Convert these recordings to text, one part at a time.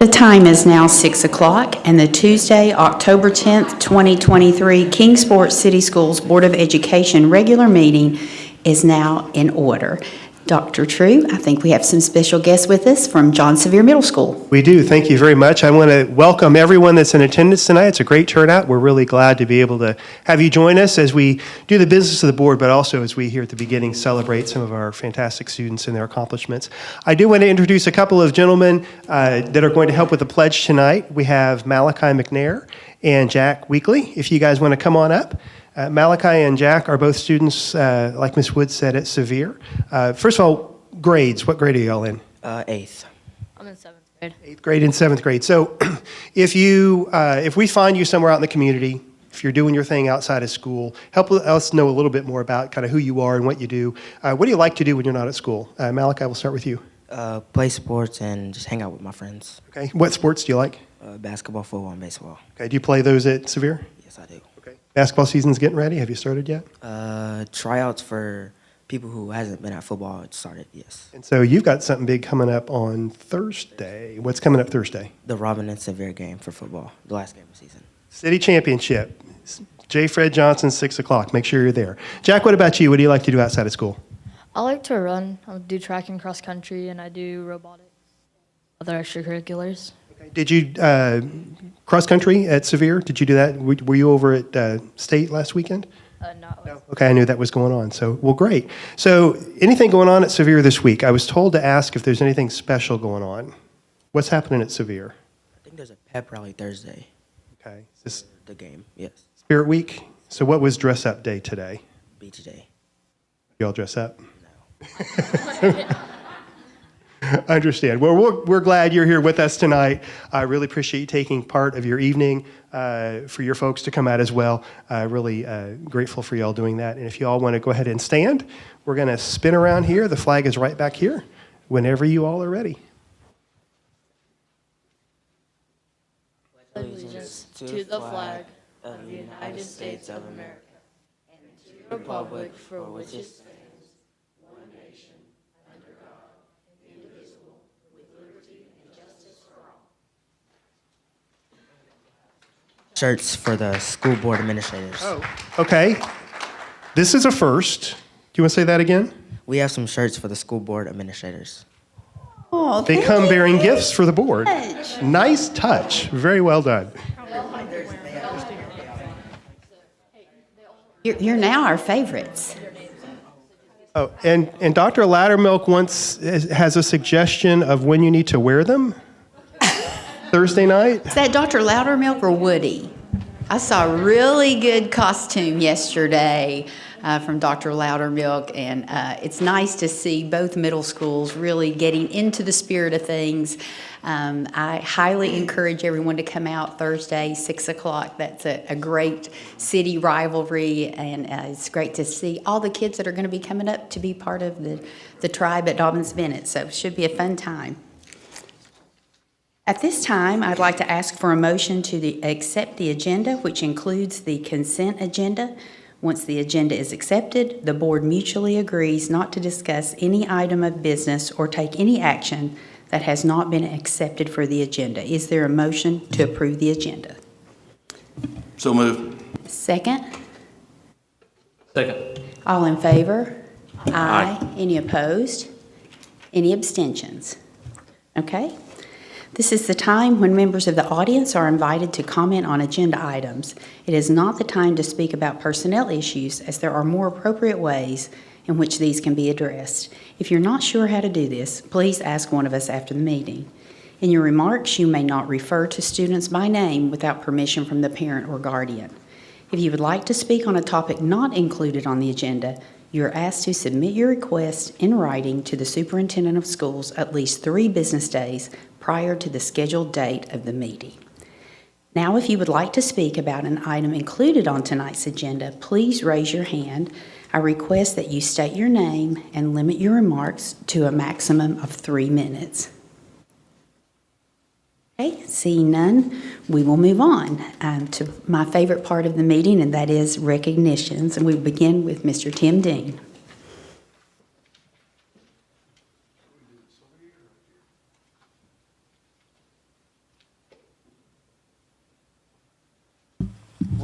The time is now 6 o'clock, and the Tuesday, October 10th, 2023 Kingsport City Schools Board of Education regular meeting is now in order. Dr. True, I think we have some special guests with us from John Sevier Middle School. We do. Thank you very much. I want to welcome everyone that's in attendance tonight. It's a great turnout. We're really glad to be able to have you join us as we do the business of the board, but also as we here at the beginning celebrate some of our fantastic students and their accomplishments. I do want to introduce a couple of gentlemen that are going to help with the pledge tonight. We have Malachi McNair and Jack Weakley. If you guys want to come on up. Malachi and Jack are both students, like Ms. Wood said, at Sevier. First of all, grades. What grade are y'all in? 8th. I'm in 7th grade. 8th grade and 7th grade. So if we find you somewhere out in the community, if you're doing your thing outside of school, help us know a little bit more about kind of who you are and what you do. What do you like to do when you're not at school? Malachi, we'll start with you. Play sports and just hang out with my friends. Okay. What sports do you like? Basketball, football, and baseball. Okay. Do you play those at Sevier? Yes, I do. Okay. Basketball season's getting ready. Have you started yet? Tryouts for people who hasn't been at football started, yes. And so you've got something big coming up on Thursday. What's coming up Thursday? The Robin and Sevier game for football, the last game of the season. City Championship. J. Fred Johnson, 6 o'clock. Make sure you're there. Jack, what about you? What do you like to do outside of school? I like to run. I do track and cross country, and I do robotics, other extracurriculars. Okay. Did you cross country at Sevier? Did you do that? Were you over at State last weekend? No. Okay, I knew that was going on. So, well, great. So, anything going on at Sevier this week? I was told to ask if there's anything special going on. What's happening at Sevier? I think there's a pep rally Thursday. Okay. Is this the game, yes. Spirit Week? So, what was dress up day today? Beach day. You all dress up? No. I understand. Well, we're glad you're here with us tonight. I really appreciate you taking part of your evening for your folks to come out as well. Really grateful for you all doing that. And if you all want to go ahead and stand, we're going to spin around here. The flag is right back here whenever you all are ready. Allegiance to the flag of the United States of America and to the republic for which it stands, one nation, under God, indivisible, with liberty and justice for all. Shirts for the school board administrators. Oh, okay. This is a first. Do you want to say that again? We have some shirts for the school board administrators. Oh, They thank come you bearing very gifts for the board. much. Nice touch. Very well done. You're now our favorites. Oh, and Dr. Loudermilk has a suggestion of when you need to wear them? Thursday night? Is that Dr. Loudermilk or Woody? I saw a really good costume yesterday from Dr. Loudermilk, and it's nice to see both middle schools really getting into the spirit of things. I highly encourage everyone to come out Thursday, 6 o'clock. That's a great city rivalry, and it's great to see all the kids that are going to be coming up to be part of the tribe at Dobyns-Bennett, so it should be a fun time. At this time, I'd like to ask for a motion to accept the agenda, which includes the consent agenda. Once the agenda is accepted, the board mutually agrees not to discuss any item of business or take any action that has not been accepted for the agenda. Is there a motion to approve the agenda? So moved. Second? Second. All in favor? Aye. Any opposed? Any abstentions? Okay. This is the time when members of the audience are invited to comment on agenda items. It is not the time to speak about personnel issues, as there are more appropriate ways in which these can be addressed. If you're not sure how to do this, please ask one of us after the meeting. In your remarks, you may not refer to students by name without permission from the parent or guardian. If you would like to speak on a topic not included on the agenda, you are asked to submit your request in writing to the superintendent of schools at least 3 business days prior to the scheduled date of the meeting. Now, if you would like to speak about an item included on tonight's agenda, please raise your hand. I request that you state your name and limit your remarks to a maximum of 3 minutes. Okay, seeing none, we will move on to my favorite part of the meeting, and that is recognitions. And we begin with Mr. Tim Dean.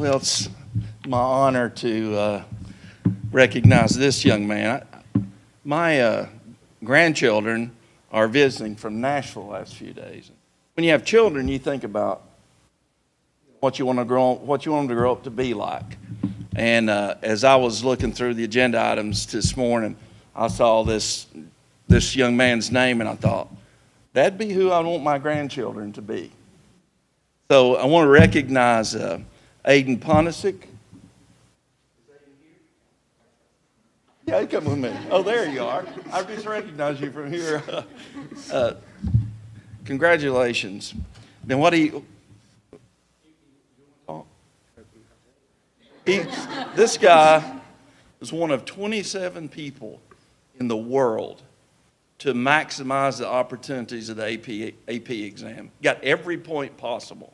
Well, it's my honor to recognize this young man. My grandchildren are visiting from Nashville the last few days. When you have children, you think about what you want them to grow up to be like. And as I was looking through the agenda items this morning, I saw this young man's name, and I thought, that'd be who I want my grandchildren to be. So I want to recognize Aiden Ponisic. Yeah, come with me. Oh, there you are. I just recognize you from here. Congratulations. Then what do you... This guy is one of 27 people in the world to maximize the opportunities of the AP exam. Got every point possible.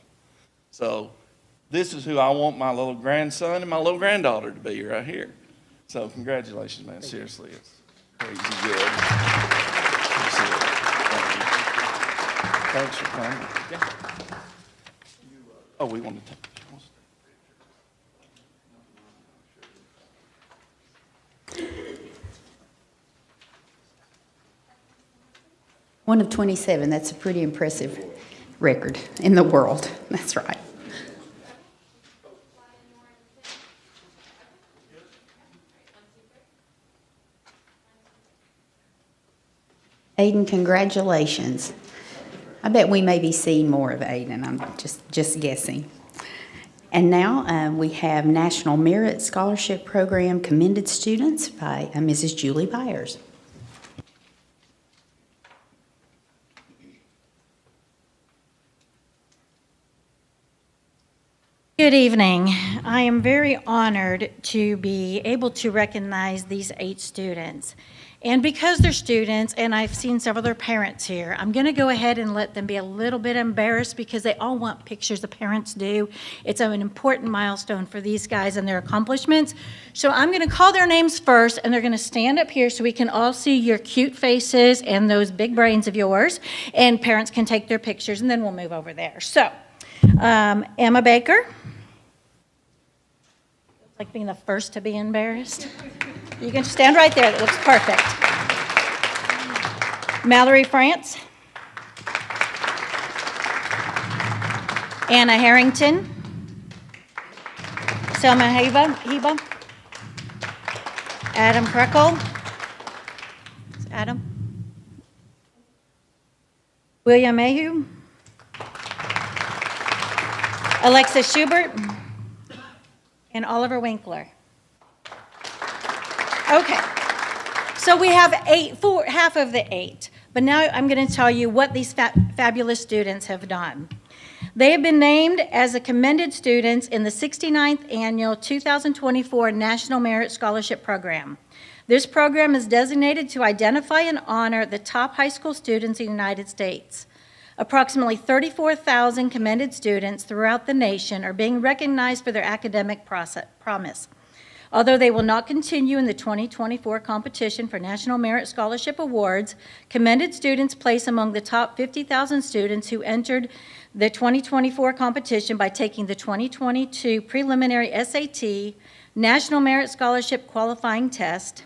So this is who I want my little grandson and my little granddaughter to be right here. So congratulations, man. Seriously, it's crazy good. Thanks for coming. Yeah. Oh, we want to take One of 27, that's a pretty impressive record in the world. That's right. Aiden, congratulations. I bet we may be seeing more of Aiden. I'm just guessing. And now we have National Merit Scholarship Program commended students by Mrs. Julie Byers. Good evening. I am very honored to be able to recognize these 8 students. And because they're students, and I've seen several of their parents here, I'm going to go ahead and let them be a little bit embarrassed because they all want pictures, the parents do. It's an important milestone for these guys and their accomplishments. So I'm going to call their names first, and they're going to stand up here so we can all see your cute faces and those big brains of yours. And parents can take their pictures, and then we'll move over there. So, Emma Baker. Like being the first to be embarrassed. You can stand right there. That looks perfect. Mallory France. Anna Harrington. Selma Heba. Adam Krekel. Adam. William Mayhew. Alexis Schubert. And Oliver Winkler. Okay, so we have half of the 8, but now I'm going to tell you what these fabulous students have done. They have been named as the commended students in the 69th Annual 2024 National Merit Scholarship Program. This program is designated to identify and honor the top high school students in the United States. Approximately 34,000 commended students throughout the nation are being recognized for their academic promise. Although they will not continue in the 2024 competition for National Merit Scholarship Awards, commended students place among the top 50,000 students who entered the 2024 competition by taking the 2022 preliminary SAT, National Merit Scholarship Qualifying Test,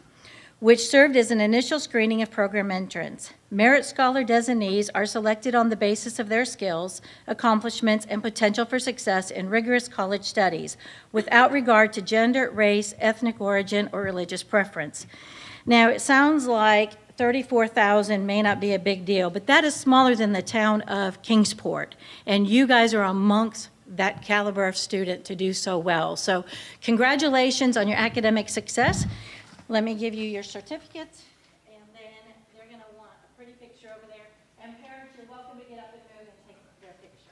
which served as an initial screening of program entrants. Merit Scholar designees are selected on the basis of their skills, accomplishments, and potential for success in rigorous college studies, without regard to gender, race, ethnic origin, or religious preference. Now, it sounds like 34,000 may not be a big deal, but that is smaller than the town of Kingsport, and you guys are amongst that caliber of student to do so well. So congratulations on your academic success. Let me give you your certificates, and then they're going to want a pretty picture over there. And parents, you're welcome to get up and move and take their picture.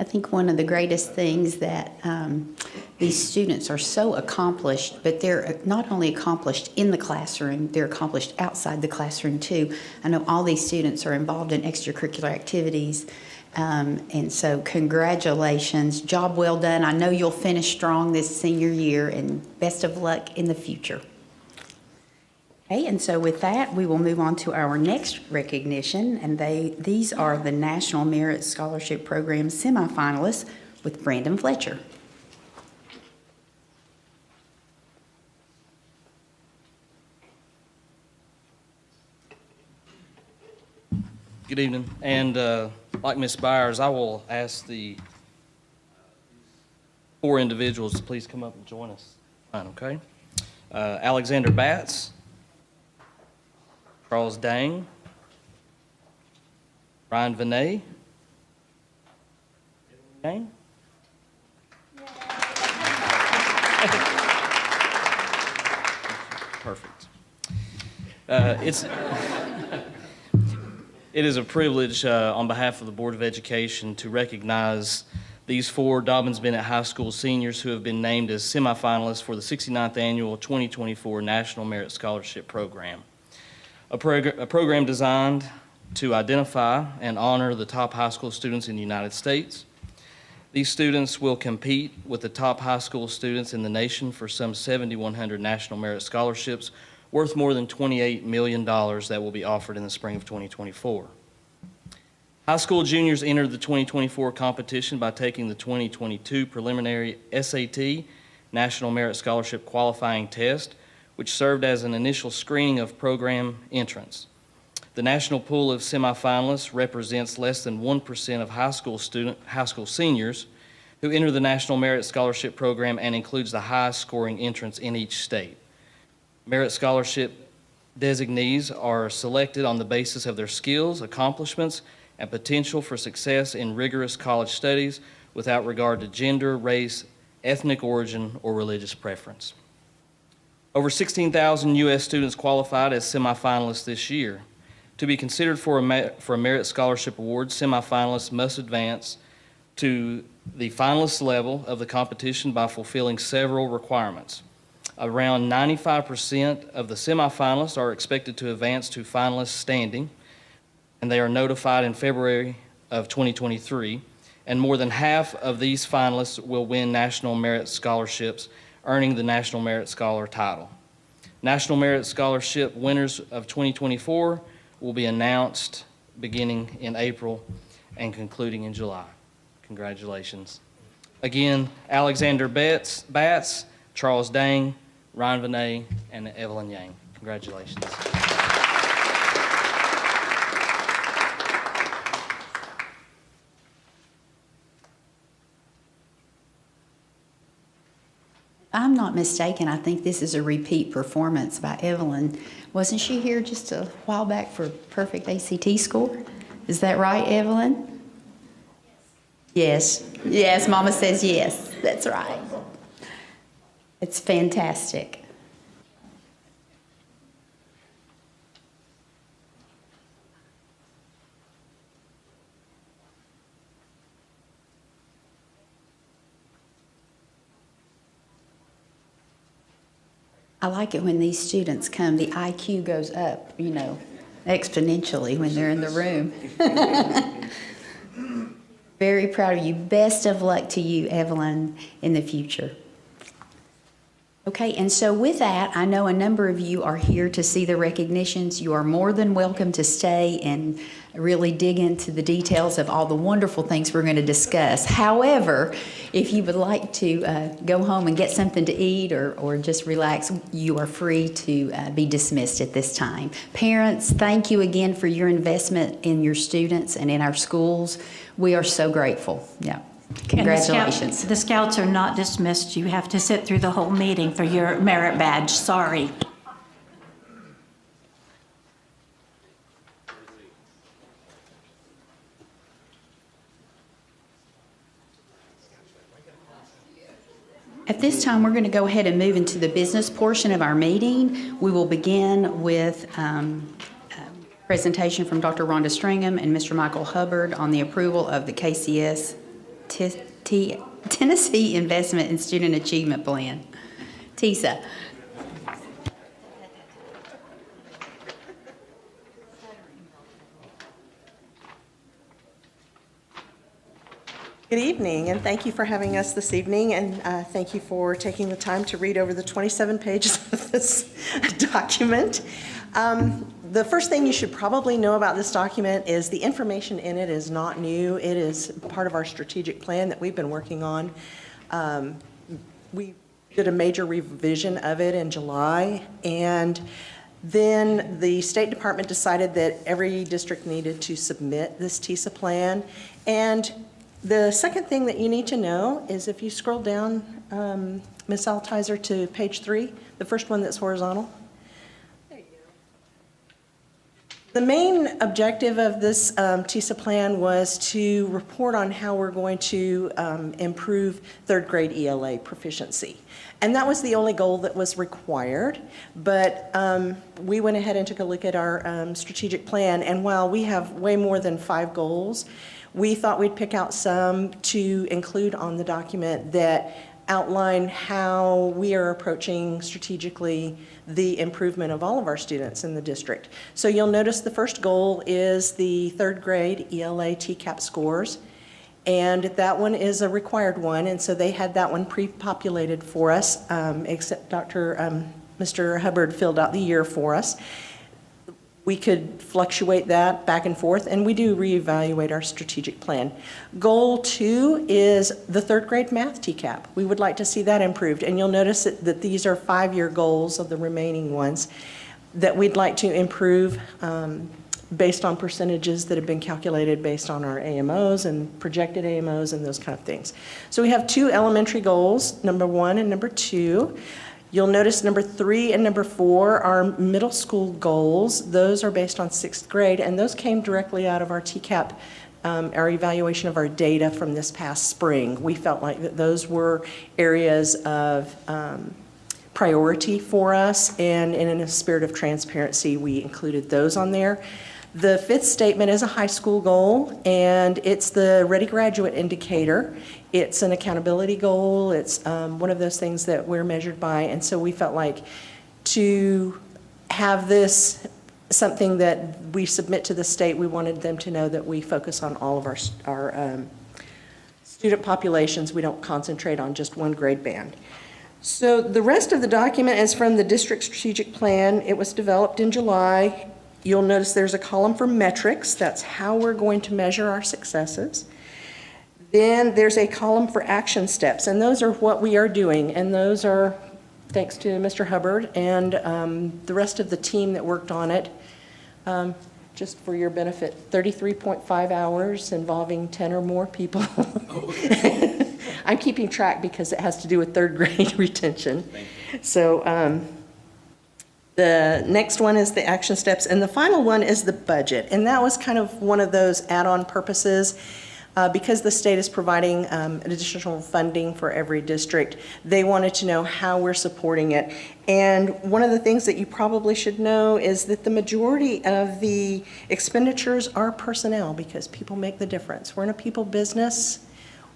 I think one of the greatest things that these students are so accomplished, but they're not only accomplished in the classroom, they're accomplished outside the classroom too. I know all these students are involved in extracurricular activities, and so congratulations, job well done. I know you'll finish strong this senior year, and best of luck in the future. Okay, and so with that, we will move on to our next recognition, and these are the National Merit Scholarship Program semifinalists with Brandon Fletcher. Good evening, and like Ms. Byers, I will ask the 4 individuals to please come up and join us. Fine, okay? Alexander Batts, Charles Dang, Ryan Vinay, Dang. Perfect. It is a privilege on behalf of the Board of Education to recognize these 4 Dobyns-Bennett High School seniors who have been named as semifinalists for the 69th Annual 2024 National Merit Scholarship Program. A program designed to identify and honor the top high school students in the United States. These students will compete with the top high school students in the nation for some 7,100 National Merit Scholarships worth more than $28 million that will be offered in the spring of 2024. High school juniors entered the 2024 competition by taking the 2022 preliminary SAT National Merit Scholarship qualifying test, which served as an initial screening of program entrants. The national pool of semifinalists represents less than 1% of high school seniors who enter the National Merit Scholarship Program and includes the highest scoring entrants in each state. Merit Scholarship designees are selected on the basis of their skills, accomplishments, and potential for success in rigorous college studies without regard to gender, race, ethnic origin, or religious preference. Over 16,000 U.S. students qualified as semifinalists this year. To be considered for a Merit Scholarship Award, semifinalists must advance to the finalist level of the competition by fulfilling several requirements. Around 95% of the semifinalists are expected to advance to finalist standing, and they are notified in February of 2023, and more than half of these finalists will win National Merit Scholarships, earning the National Merit Scholar title. National Merit Scholarship winners of 2024 will be announced beginning in April and concluding in July. Congratulations. Again, Alexander Batts, Charles Dang, Ryan Vinay, and Evelyn Yang. Congratulations. If I'm not mistaken, I think this is a repeat performance by Evelyn. Wasn't she here just a while back for perfect ACT score? Is that right, Evelyn? Yes. Yes, Mama says yes. That's right. It's fantastic. I like it when these students come, the IQ goes up, you know, exponentially when they're in the room. Very proud of you. Best of luck to you, Evelyn, in the future. Okay, and so with that, I know a number of you are here to see the recognitions. You are more than welcome to stay and really dig into the details of all the wonderful things we're going to discuss. However, if you would like to go home and get something to eat or just relax, you are free to be dismissed at this time. Parents, thank you again for your investment in your students and in our schools. We are so grateful. Yeah. Congratulations. And the Scouts are not dismissed. You have to sit through the whole meeting for your merit badge. Sorry. At this time, we're going to go ahead and move into the business portion of our meeting. We will begin with a presentation from Dr. Rhonda Stringham and Mr. Michael Hubbard on the approval of the KCS Tennessee Investment and Student Achievement Plan, TISA. Good evening, and thank you for having us this evening, and thank you for taking the time to read over the 27 pages of this document. The first thing you should probably know about this document is the information in it is not new. It is part of our strategic plan that we've been working on. We did a major revision of it in July, and then the State Department decided that every district needed to submit this TISA plan. And the second thing that you need to know is if you scroll down, Ms. Altizer, to page 3, the first one that's horizontal. There you go. The main objective of this TISA plan was to report on how we're going to improve third grade ELA proficiency. And that was the only goal that was required. But we went ahead and took a look at our strategic plan. And while we have way more than 5 goals, we thought we'd pick out some to include on the document that outline how we are approaching strategically the improvement of all of our students in the district. So you'll notice the first goal is the third grade ELA TCAP scores. And that one is a required one, and so they had that one pre-populated for us, except Mr. Hubbard filled out the year for us. We could fluctuate that back and forth, and we do reevaluate our strategic plan. Goal 2 is the third grade math TCAP. We would like to see that improved, and you'll notice that these are 5-year goals of the remaining ones that we'd like to improve based on percentages that have been calculated based on our AMOs and projected AMOs and those kind of things. So we have 2 elementary goals, number 1 and number 2. You'll notice number 3 and number 4 are middle school goals. Those are based on 6th grade, and those came directly out of our TCAP, our evaluation of our data from this past spring. We felt like that those were areas of priority for us, and in a spirit of transparency, we included those on there. The 5th statement is a high school goal, and it's the Ready Graduate Indicator. It's an accountability goal. It's one of those things that we're measured by, and so we felt like to have this something that we submit to the state, we wanted them to know that we focus on all of our student populations. We don't concentrate on just one grade band. So the rest of the document is from the district strategic plan. It was developed in July. You'll notice there's a column for metrics. That's how we're going to measure our successes. Then there's a column for action steps, and those are what we are doing, and those are thanks to Mr. Hubbard and the rest of the team that worked on it. Just for your benefit, 33.5 hours involving 10 or more people. I'm keeping track because it has to do with third grade retention. So the next one is the action steps, and the final one is the budget. And that was kind of one of those add-on purposes. Because the state is providing additional funding for every district, they wanted to know how we're supporting it. And one of the things that you probably should know is that the majority of the expenditures are personnel, because people make the difference. We're in a people business.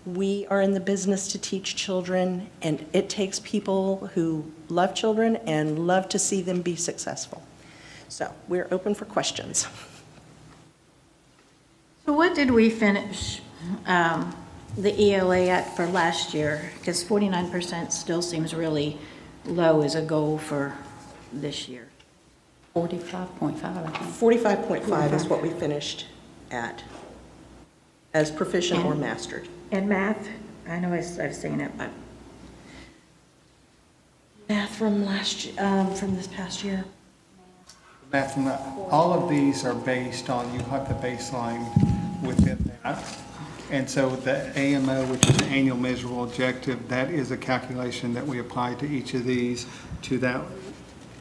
We are in the business to teach children, and it takes people who love children and love to see them be successful. So we're open for questions. So what did we finish the ELA at for last year? Because 49% still seems really low as a goal for this year. 45.5, I think. 45.5 is what we finished at as proficient or mastered. And math, I know I've seen it, but. Math from from this past year. Math from all of these are based on, you have the baseline within that. And so the AMO, which is the annual measurable objective, that is a calculation that we apply to each of these, to that,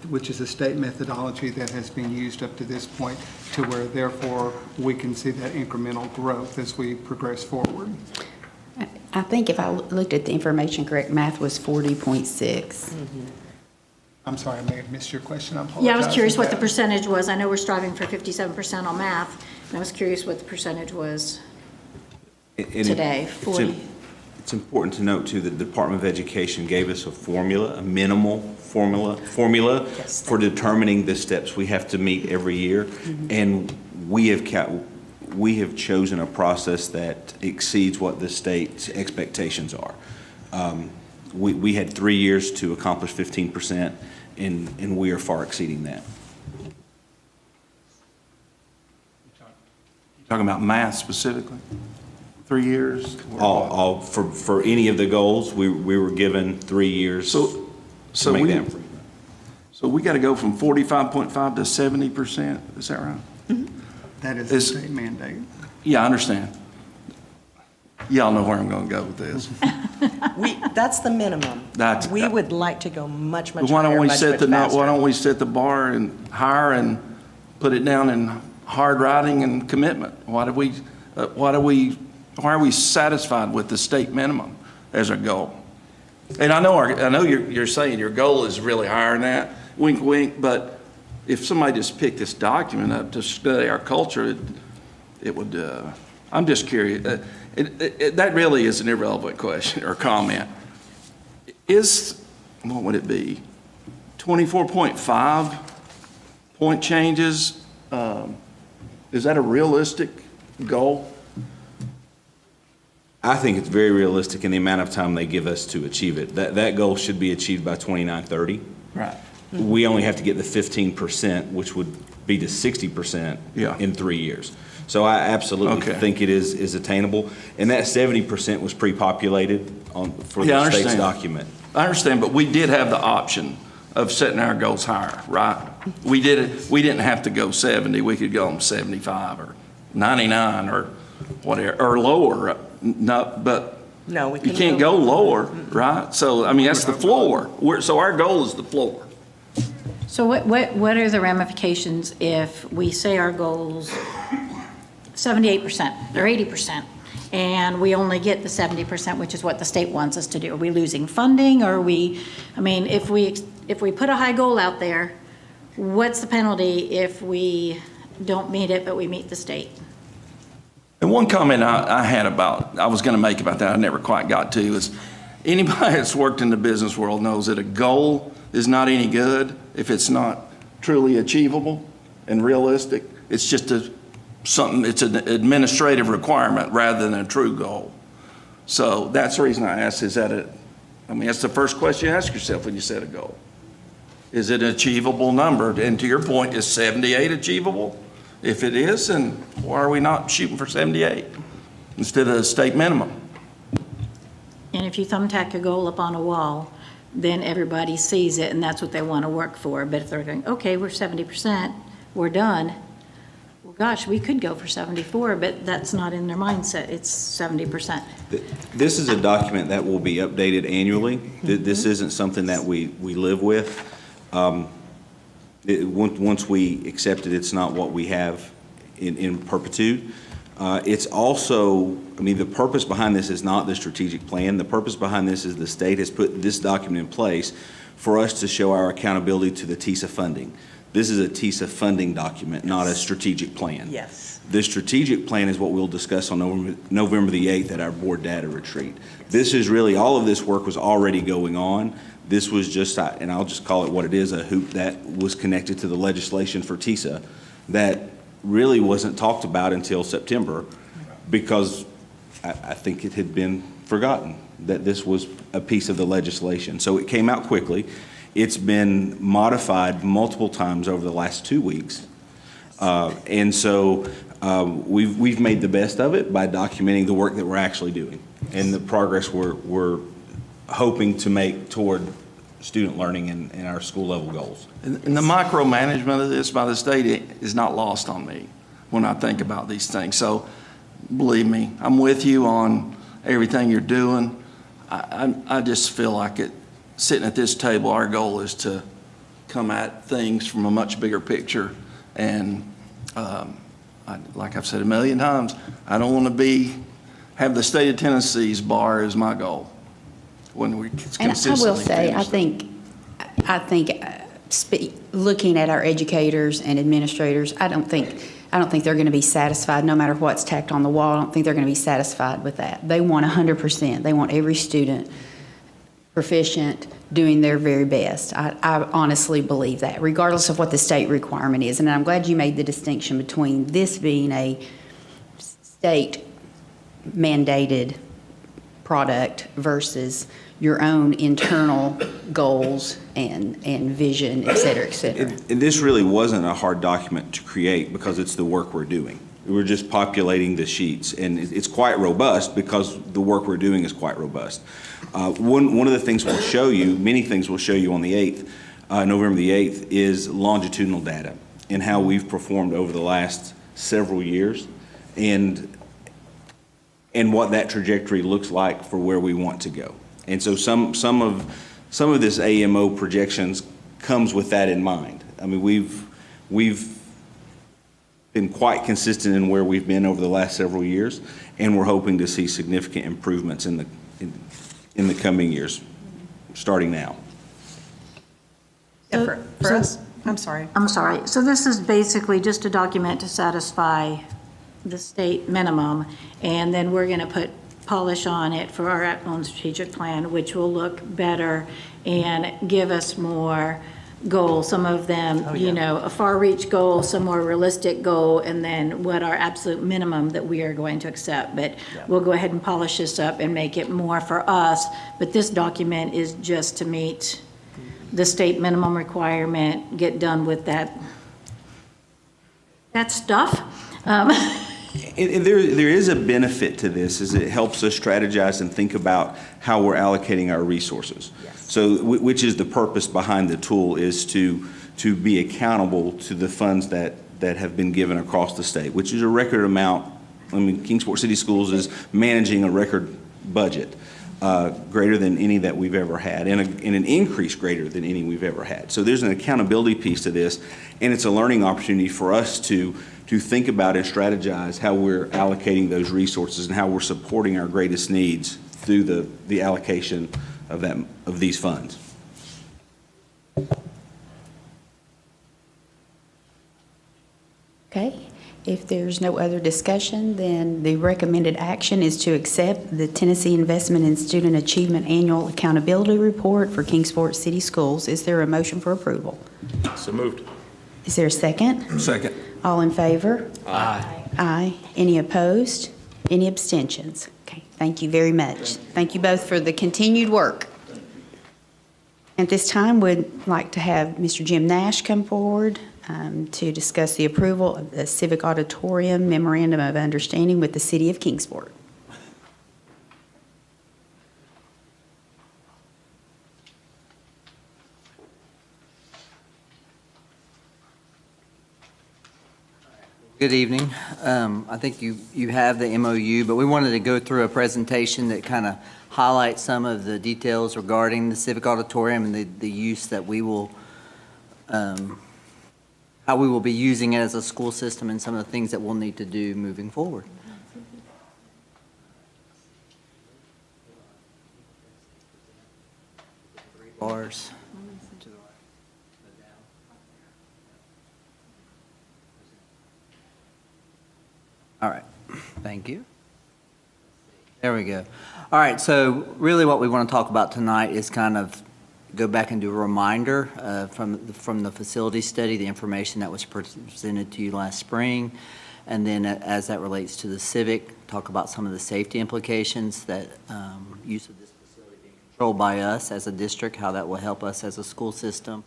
which is a state methodology that has been used up to this point, to where therefore we can see that incremental growth as we progress forward. I think if I looked at the information correct, math was 40.6. I'm sorry, I may have missed your question. I apologize. Yeah, I was curious for what the that. percentage was. I know we're striving for 57% on math, and I was curious what the percentage was. today. It's important to note, too, that the Department of Education gave us a formula, a minimal formula Yes. for determining the steps we have to meet every year. And we have chosen a process that exceeds what the state's expectations are. We had 3 years to accomplish 15%, and we are far exceeding that. Talking about math specifically? 3 years? All for any of the goals, we were given 3 years to make that improvement. So we got to go from 45.5 to 70%, is that right? That is the state mandate. Yeah, I understand. Y'all know where I'm going to go with this. That's the minimum. We would like to go much, much Why higher, don't we much, set much the, faster. why don't we set the bar and hire and put it down in hard writing and commitment? Why are we satisfied with the state minimum as a goal? And I know you're saying your goal is really higher than that, wink, wink, but if somebody just picked this document up to study our culture, it would, I'm just curious. That really is an irrelevant question or comment. What would it be? 24.5 point changes, is that a realistic goal? I think it's very realistic in the amount of time they give us to achieve it. That goal should be achieved by 2930. Right. We only have to get the 15%, which would be to 60% in 3 years. So I absolutely think it is attainable. And that 70% was pre-populated for the state's document. I understand, but we did have the option of setting our goals higher, right? We didn't have to go 70. We could go 75 or 99 or whatever, or lower. No, we can't go lower, right? So, I mean, that's the floor. So our goal is the floor. So what are the ramifications if we say our goal's 78% or 80%, and we only get the 70%, which is what the state wants us to do? Are we losing funding? Or if we put a high goal out there, what's the penalty if we don't meet it, but we meet the state? And one comment I was going to make about that, I never quite got to, is anybody that's worked in the business world knows that a goal is not any good if it's not truly achievable and realistic. It's just it's an administrative requirement rather than a true goal. So that's the reason I asked, that's the first question you ask yourself when you set a goal. Is it an achievable number? And to your point, is 78 achievable? If it is, then why are we not shooting for 78 instead of the state minimum? And if you thumbtack a goal up on a wall, then everybody sees it and that's what they want to work for. But if they're going, okay, we're 70%, we're done. Well, gosh, we could go for 74, but that's not in their mindset. It's 70%. This is a document that will be updated annually. This isn't something that we live with. Once we accept it, it's not what we have in perpetuity. It's also, the purpose behind this is not the strategic plan. The purpose behind this is the state has put this document in place for us to show our accountability to the TISA funding. This is a TISA funding document, not a strategic plan. Yes. The strategic plan is what we'll discuss on November the 8th at our board data retreat. This is really, all of this work was already going on. This was just, and I'll just call it what it is, a hoop that was connected to the legislation for TISA that really wasn't talked about until September because I think it had been forgotten that this was a piece of the legislation. So it came out quickly. It's been modified multiple times over the last 2 weeks. And so we've made the best of it by documenting the work that we're actually doing and the progress we're hoping to make toward student learning and our school level goals. And the micromanagement of this by the state is not lost on me when I think about these things. So believe me, I'm with you on everything you're doing. I just feel like sitting at this table, our goal is to come at things from a much bigger picture. And like I've said a million times, I don't want to have the state of Tennessee's bar as my goal. When we consistently And I will say, I think looking at our educators and administrators, I don't think I don't think they're going to be satisfied, no matter what's tacked on the wall. I don't think they're going to be satisfied with that. They want 100%. They want every student proficient, doing their very best. I honestly believe that, regardless of what the state requirement is. And I'm glad you made the distinction between this being a state mandated product versus your own internal goals and vision, et cetera, et cetera. And this really wasn't a hard document to create because it's the work we're doing. We're just populating the sheets, and it's quite robust because the work we're doing is quite robust. One of the things we'll show you, many things we'll show you on the 8th, November the 8th, is longitudinal data and how we've performed over the last several years and what that trajectory looks like for where we want to go. And so some of this AMO projections comes with that in mind. I mean, we've been quite consistent in where we've been over the last several years, and we're hoping to see significant improvements in the coming years, starting now. For us, I'm sorry. I'm sorry. So this is basically just a document to satisfy the state minimum, and then we're going to polish on it for our own strategic plan, which will look better and give us more goals. Some of them, a far-reach goal, some more realistic goal, and then what our absolute minimum that we are going to accept. But we'll go ahead and polish this up and make it more for us. But this document is just to meet the state minimum requirement, get done with that stuff. And there is a benefit to this, is it helps us strategize and think about how we're allocating our resources. Yes. So, which is the purpose behind the tool, is to be accountable to the funds that have been given across the state, which is a record amount. I mean, Kingsport City Schools is managing a record budget, greater than any that we've ever had, and an increase greater than any we've ever had. So there's an accountability piece to this, and it's a learning opportunity for us to think about and strategize how we're allocating those resources and how we're supporting our greatest needs through the allocation of these funds. Okay. If there's no other discussion, then the recommended action is to accept the Tennessee Investment in Student Achievement Annual Accountability Report for Kingsport City Schools. Is there a motion for approval? So moved. Is there a second? Second. All in favor? Aye. Aye. Any opposed? Any abstentions? Okay, thank you very much. Thank you both for the continued work. At this time, we'd like to have Mr. Jim Nash come forward to discuss the approval of the Civic Auditorium Memorandum of Understanding with the City of Kingsport. Good evening. I think you have the MOU, but we wanted to go through a presentation that kind of highlights some of the details regarding the Civic Auditorium and the use that we will, how we will be using it as a school system and some of the things that we'll need to do moving forward. Bars. All right, thank you. There we go. All right, so really what we want to talk about tonight is kind of go back and do a reminder from the facility study, the information that was presented to you last spring, and then as that relates to the Civic, talk about some of the safety implications that use of this facility being controlled by us as a district, how that will help us as a school system,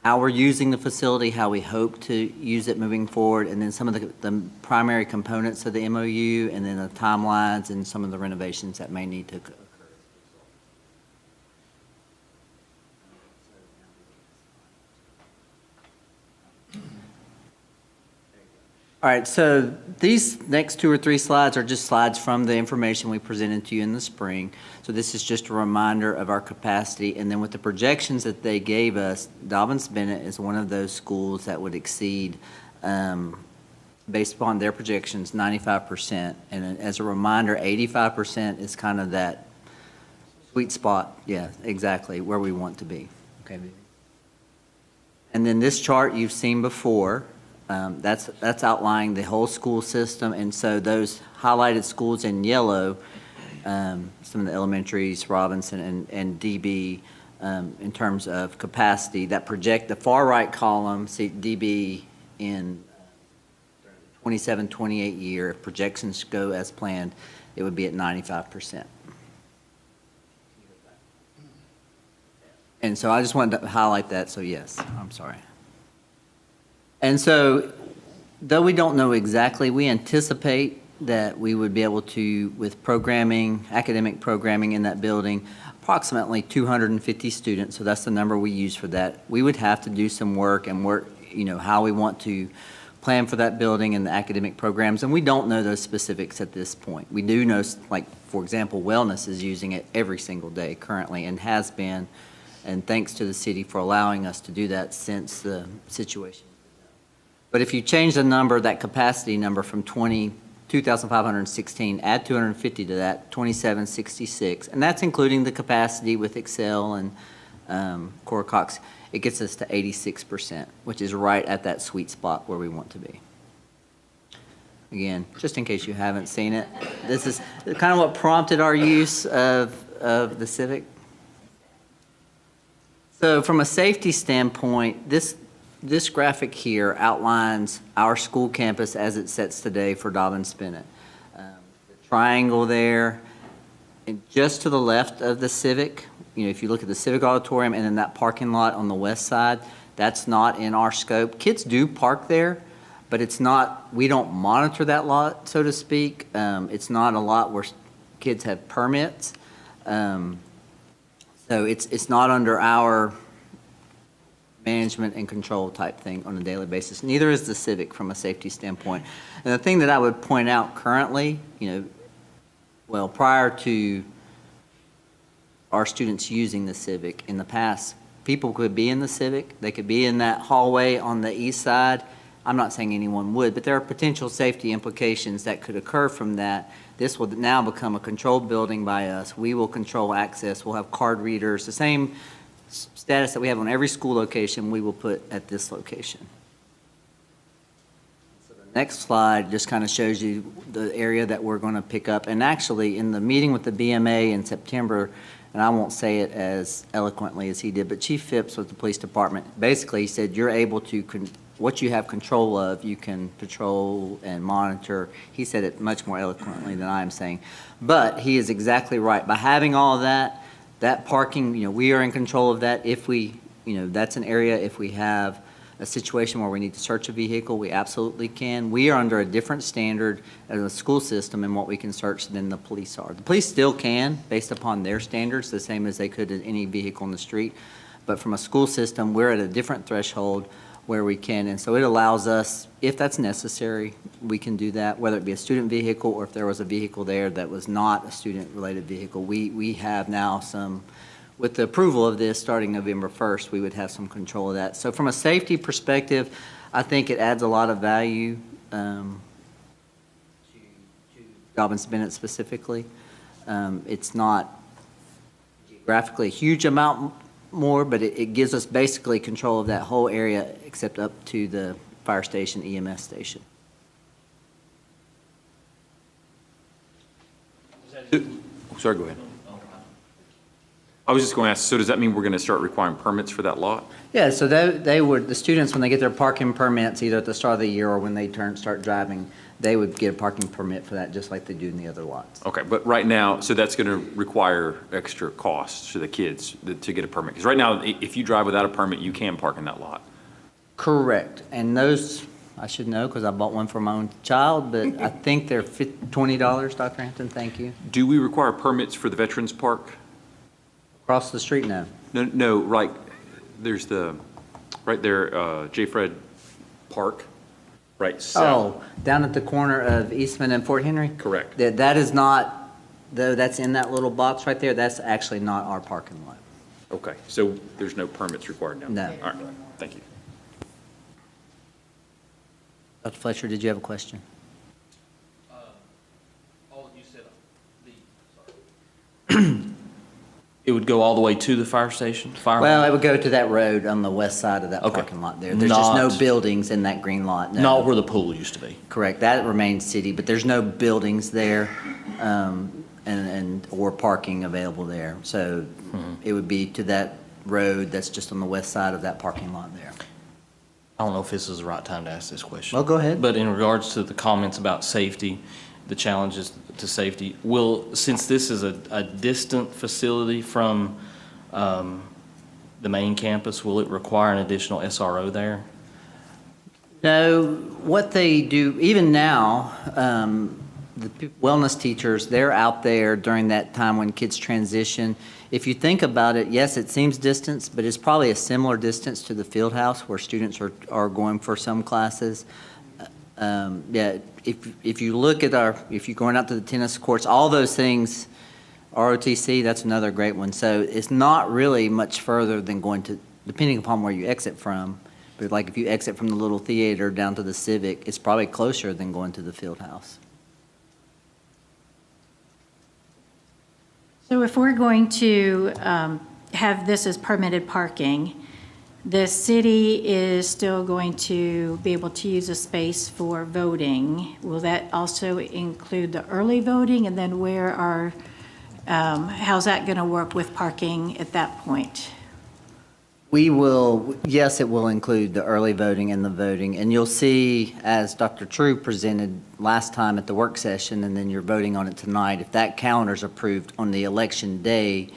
how we're using the facility, how we hope to use it moving forward, and then some of the primary components of the MOU, and then the timelines and some of the renovations that may need to occur. All right, so these next 2 or 3 slides are just slides from the information we presented to you in the spring. So this is just a reminder of our capacity. And then with the projections that they gave us, Dobyns-Bennett is one of those schools that would exceed, based upon their projections, 95%. And as a reminder, 85% is kind of that sweet spot, yeah, exactly, where we want to be. Okay. And then this chart you've seen before. That's outlining the whole school system, and so those highlighted schools in yellow, some of the elementaries, Robinson and DB, in terms of capacity, that project the far right column, see DB in 27-28 year, if projections go as planned, it would be at 95%. And so I just wanted to highlight that, so yes, I'm sorry. And so, though we don't know exactly, we anticipate that we would be able to, with programming, academic programming in that building, approximately 250 students, so that's the number we use for that. We would have to do some work and work, how we want to plan for that building and the academic programs, and we don't know those specifics at this point. We do know, like, for example, wellness is using it every single day currently and has been, and thanks to the city for allowing us to do that since the situation. But if you change the number, that capacity number from 2,516, add 250 to that, 2,766, and that's including the capacity with Excel and Cora Cox, it gets us to 86%, which is right at that sweet spot where we want to be. Again, just in case you haven't seen it, this is kind of what prompted our use of the Civic. So from a safety standpoint, this graphic here outlines our school campus as it sits today for Dobyns-Bennett. The triangle there, and just to the left of the Civic, if you look at the Civic Auditorium and then that parking lot on the west side, that's not in our scope. Kids do park there, but it's not, we don't monitor that lot, so to speak. It's not a lot where kids have permits. So it's not under our management and control type thing on a daily basis. Neither is the Civic from a safety standpoint. And the thing that I would point out currently, well, prior to our students using the Civic in the past, people could be in the Civic, they could be in that hallway on the east side. I'm not saying anyone would, but there are potential safety implications that could occur from that. This will now become a controlled building by us. We will control access. We'll have card readers. The same status that we have on every school location, we will put at this location. So the next slide just kind of shows you the area that we're going to pick up. And actually, in the meeting with the BMA in September, and I won't say it as eloquently as he did, but Chief Phipps with the police department, basically he said, you're able to what you have control of, you can patrol and monitor. He said it much more eloquently than I am saying. But he is exactly right. By having all of that parking, we are in control of that. If we, that's an area, if we have a situation where we need to search a vehicle, we absolutely can. We are under a different standard as a school system in what we can search than the police are. The police still can, based upon their standards, the same as they could at any vehicle in the street. But from a school system, we're at a different threshold where we can, and so it allows us, if that's necessary, we can do that, whether it be a student vehicle or if there was a vehicle there that was not a student-related vehicle. We have now some, with the approval of this starting November 1st, we would have some control of that. So from a safety perspective, I think it adds a lot of value to Dobyns-Bennett specifically. It's not geographically a huge amount more, but it gives us basically control of that whole area except up to the fire station, EMS station. Sorry, go ahead. I was just going to ask, so does that mean we're going to start requiring permits for that lot? Yeah, so they would, the students, when they get their parking permits, either at the start of the year or when they start driving, they would get a parking permit for that, just like they do in the other lots. Okay, but right now, so that's going to require extra costs for the kids to get a permit? Because right now, if you drive without a permit, you can park in that lot. Correct. And those, I should know because I bought one for my own child, but I think they're $20, Dr. Hampton, thank you. Do we require permits for the Veterans Park? Across the street, no. No, right, there's right there, J. Fred Park. Right, so. Oh, down at the corner of Eastman and Fort Henry? Correct. That is not, though that's in that little box right there, that's actually not our parking lot. Okay, so there's no permits required now? No. All right, thank you. Dr. Fletcher, did you have a question? You said it would go all the way to the fire station? Well, it would go to that road on the west side of that Okay. parking lot there. There's just no Not- buildings in that green lot, no. Not where the pool used to be. Correct, that remains city, but there's no buildings there, or parking available there. So it would be to that road that's just on the west side of that parking lot there. I don't know if this is the right time to ask this question. Well, go ahead. But in regards to the comments about safety, the challenges to safety, since this is a distant facility from the main campus, will it require an additional SRO there? No, what they do, even now, the wellness teachers, they're out there during that time when kids transition. If you think about it, yes, it seems distance, but it's probably a similar distance to the field house where students are going for some classes. Yeah, if you look at if you're going out to the tennis courts, all those things, ROTC, that's another great one. So it's not really much further than going to, depending upon where you exit from, but like if you exit from the little theater down to the Civic, it's probably closer than going to the field house. So if we're going to have this as permitted parking, the city is still going to be able to use a space for voting. Will that also include the early voting? And then how's that going to work with parking at that point? We will, yes, it will include the early voting and the voting. And you'll see, as Dr. True presented last time at the work session, and then you're voting on it tonight, if that calendar's approved on the election day,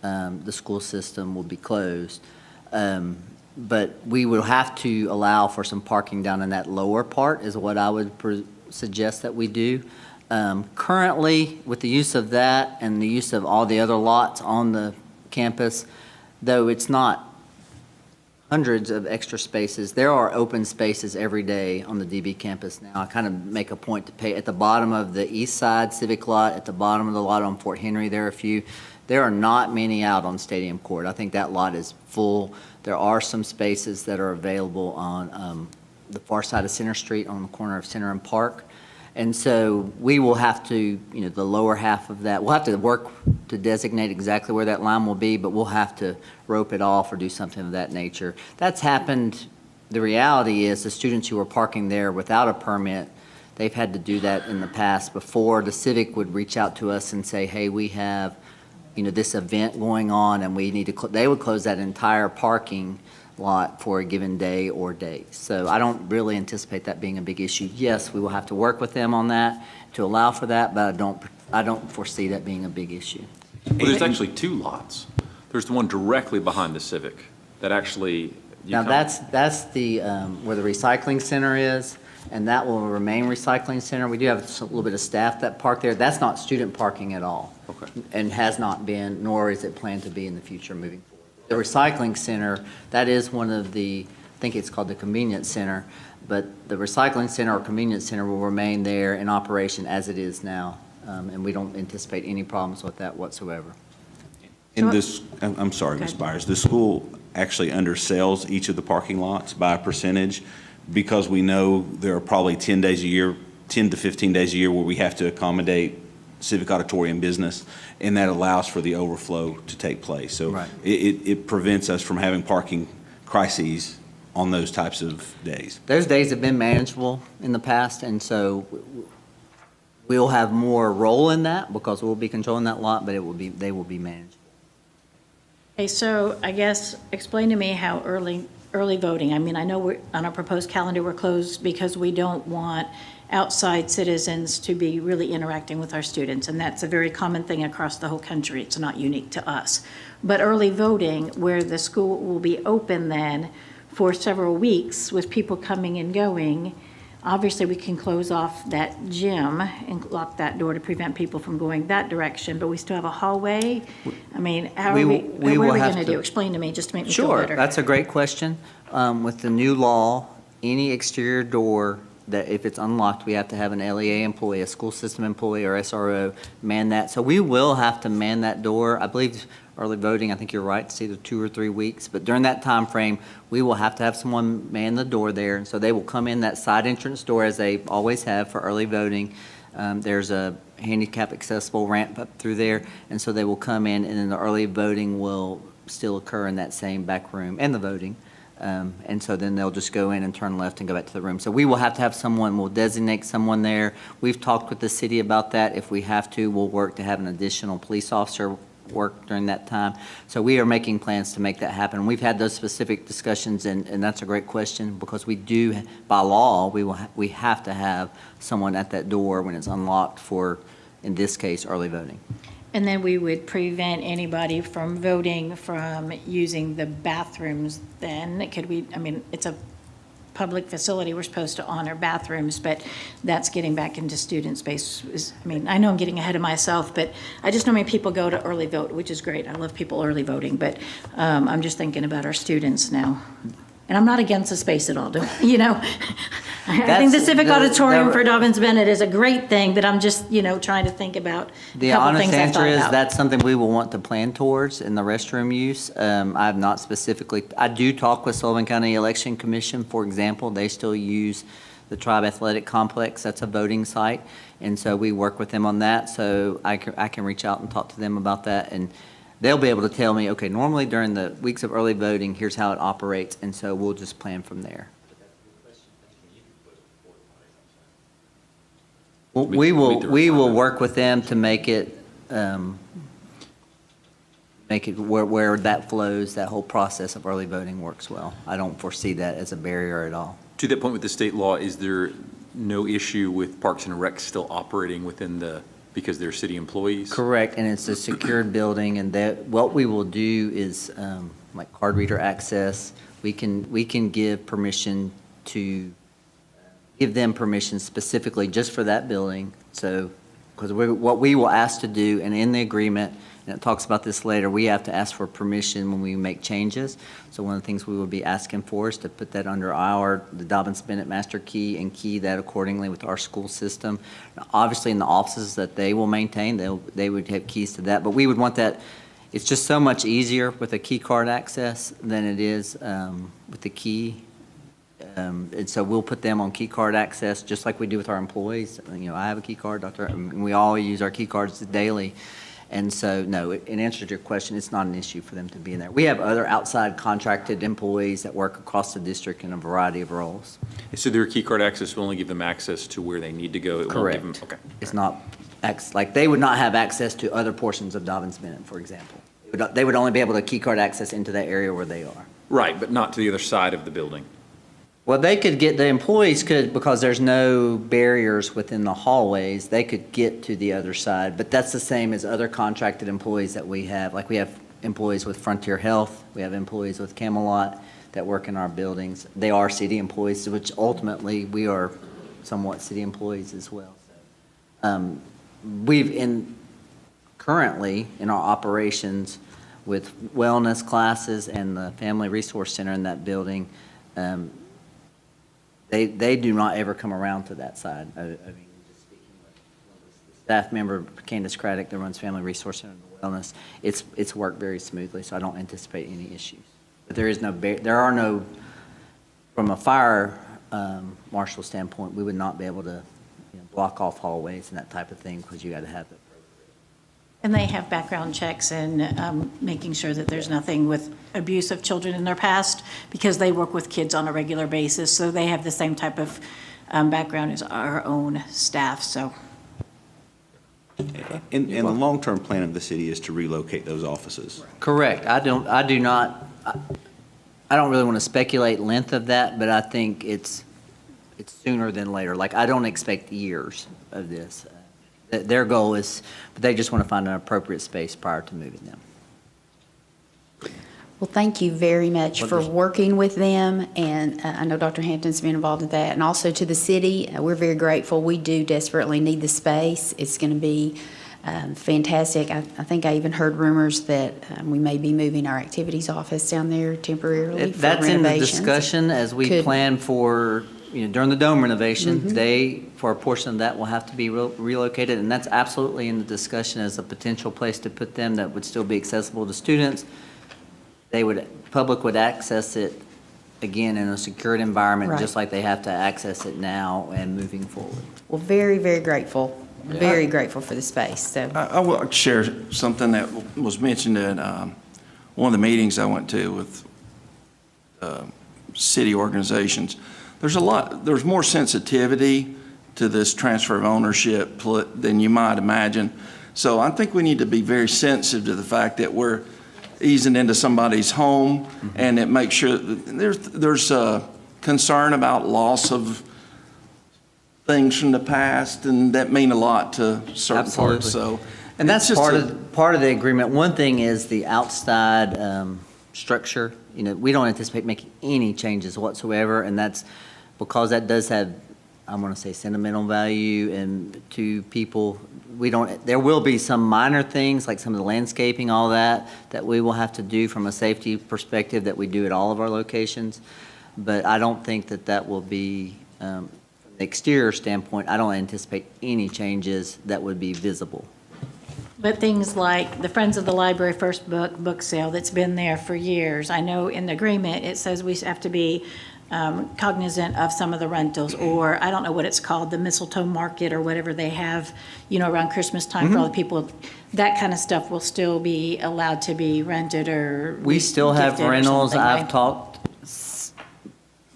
the school system will be closed. But we will have to allow for some parking down in that lower part is what I would suggest that we do. Currently, with the use of that and the use of all the other lots on the campus, though it's not hundreds of extra spaces, there are open spaces every day on the DB campus now. I kind of make a point to pay at the bottom of the east side Civic lot, at the bottom of the lot on Fort Henry, there are a few. There are not many out on Stadium Court. I think that lot is full. There are some spaces that are available on the far side of Center Street on the corner of Center and Park. And so we will have to, the lower half of that, we'll have to work to designate exactly where that line will be, but we'll have to rope it off or do something of that nature. That's happened. The reality is the students who are parking there without a permit, they've had to do that in the past. Before, the Civic would reach out to us and say, hey, we have this event going on and we need to, they would close that entire parking lot for a given day or days. So I don't really anticipate that being a big issue. Yes, we will have to work with them on that to allow for that, but I don't foresee that being a big issue. Well, there's actually two lots. There's the one directly behind the Civic that actually. Now that's the where the recycling center is, and that will remain recycling center. We do have a little bit of staff that park there. That's not student parking at all. Okay. And has not been, nor is it planned to be in the future moving forward. The recycling center, that is one of the, I think it's called the convenience center, but the recycling center or convenience center will remain there in operation as it is now, and we don't anticipate any problems with that whatsoever. In this, I'm sorry, Ms. Byers, the school actually undersells each of the parking lots by a percentage because we know there are probably 10 days a year, 10 to 15 days a year where we have to accommodate Civic Auditorium business, and that allows for the overflow to take place. So Right. it prevents us from having parking crises on those types of days. Those days have been manageable in the past, and so we'll have more role in that because we'll be controlling that lot, but they will be managed. Okay, so I guess explain to me how early voting, I mean, I know we're on our proposed calendar, we're closed because we don't want outside citizens to be really interacting with our students, and that's a very common thing across the whole country. It's not unique to us. But early voting, where the school will be open then for several weeks with people coming and going, obviously we can close off that gym and lock that door to prevent people from going that direction, but we still have a hallway. I mean, what are we going to do? Explain to me, just to make me feel better. Sure, that's a great question. With the new law, any exterior door that if it's unlocked, we have to have an LEA employee, a school system employee or SRO man that. So we will have to man that door. I believe early voting, I think you're right, it's either 2 or 3 weeks. But during that time frame, we will have to have someone man the door there. And so they will come in that side entrance door as they always have for early voting. There's a handicap accessible ramp up through there, and so they will come in, and then the early voting will still occur in that same back room, and the voting. And so then they'll just go in and turn left and go back to the room. So we will have to have someone, we'll designate someone there. We've talked with the city about that. If we have to, we'll work to have an additional police officer work during that time. So we are making plans to make that happen. We've had those specific discussions, and that's a great question, because we do, by law, we have to have someone at that door when it's unlocked for, in this case, early voting. And then we would prevent anybody from voting from using the bathrooms then. Could we, I mean, it's a public facility, we're supposed to honor bathrooms, but that's getting back into student space. I mean, I know I'm getting ahead of myself, but I just know many people go to early vote, which is great. I love people early voting, but I'm just thinking about our students now. And I'm not against the space at all, you know. I think the Civic Auditorium for Dobyns-Bennett is a great thing, but I'm just, you know, trying to think about the a couple honest things I've answer thought is about. that's something we will want to plan towards in the restroom use. I have not specifically, I do talk with Sullivan County Election Commission, for example. They still use the Tribe Athletic Complex. That's a voting site. And so we work with them on that. So I can reach out and talk to them about that. And they'll be able to tell me, okay, normally during the weeks of early voting, here's how it operates. And so we'll just plan from there. Well, we will work with them to make it where that flows, that whole process of early voting works well. I don't foresee that as a barrier at all. To that point with the state law, is there no issue with Parks and Rec still operating within because they're city employees? Correct, and it's a secured building, and what we will do is like card reader access. We can give permission to give them permission specifically just for that building. So, because what we will ask to do, and in the agreement, and it talks about this later, we have to ask for permission when we make changes. So one of the things we will be asking for is to put that under the Dobyns-Bennett master key and key that accordingly with our school system. Now, obviously, in the offices that they will maintain, they would have keys to that. But we would want that. It's just so much easier with a key card access than it is with the key. And so we'll put them on key card access, just like we do with our employees. You know, I have a key card, and we all use our key cards daily. And so, no, in answer to your question, it's not an issue for them to be in there. We have other outside contracted employees that work across the district in a variety of roles. So their key card access will only give them access to where they need to go? It Correct. Won't give them, okay. It's not, like, they would not have access to other portions of Dobyns-Bennett, for example. They would only be able to key card access into that area where they are. Right, but not to the other side of the building. Well, the employees could, because there's no barriers within the hallways, they could get to the other side. But that's the same as other contracted employees that we have. Like we have employees with Frontier Health, we have employees with Camelot that work in our buildings. They are city employees, which ultimately we are somewhat city employees as well. Currently in our operations with wellness classes and the Family Resource Center in that building, they do not ever come around to that side. I mean, just speaking with the staff member, Candace Craddock, that runs Family Resource Center and Wellness, it's worked very smoothly, so I don't anticipate any issues. But there are no, from a fire marshal standpoint, we would not be able to block off hallways and that type of thing, because you got to have it. And they have background checks and making sure that there's nothing with abuse of children in their past, because they work with kids on a regular basis, so they have the same type of background as our own staff, so. And the long-term plan of the city is to relocate those offices. Correct. I don't really want to speculate length of that, but I think it's sooner than later. Like, I don't expect years of this. Their goal is, but they just want to find an appropriate space prior to moving them. Well, thank you very much for working with them, and I know Dr. Hampton's been involved in that, and also to the city. We're very grateful. We do desperately need the space. It's going to be fantastic. I think I even heard rumors that we may be moving our activities office down there temporarily for That's in the renovations. discussion as we plan for, during the dome renovation. For a portion of that will have to be relocated, and that's absolutely in the discussion as a potential place to put them that would still be accessible to students. Public would access it, again, in a secured environment, just like they have to access it now and moving forward. Well, very, very grateful. very grateful for the space, so. I will share something that was mentioned at one of the meetings I went to with city organizations. There's more sensitivity to this transfer of ownership than you might imagine. So I think we need to be very sensitive to the fact that we're easing into somebody's home, and it makes sure that there's a concern about loss of things from the past, and that mean a lot to certain parts. So, and that's just part of the agreement. One thing is the outside structure. You know, we don't anticipate making any changes whatsoever, and that's because that does have, I want to say, sentimental value and to people. There will be some minor things like some of the landscaping, all that we will have to do from a safety perspective that we do at all of our locations. But I don't think that will be, from the exterior standpoint, I don't anticipate any changes that would be visible. But things like the Friends of the Library First book sale that's been there for years, I know in the agreement it says we have to be cognizant of some of the rentals, or I don't know what it's called, the mistletoe market or whatever they have, you know, around Christmas time for all the people. That kind of stuff will still be allowed to be rented or we still have gifted or rentals. something, I've right? talked,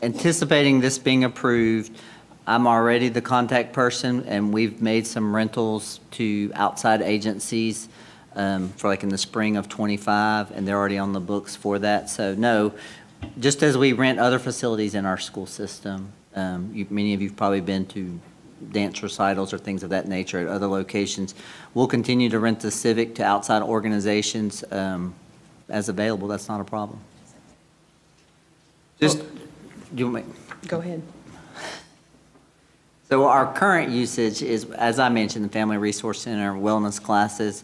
anticipating this being approved. I'm already the contact person, and we've made some rentals to outside agencies for like in the spring of '25, and they're already on the books for that. So no, just as we rent other facilities in our school system, many of you have probably been to dance recitals or things of that nature at other locations. We'll continue to rent the Civic to outside organizations as available. That's not a problem. Just, do you want me? Go ahead. So our current usage is, as I mentioned, the Family Resource Center, wellness classes.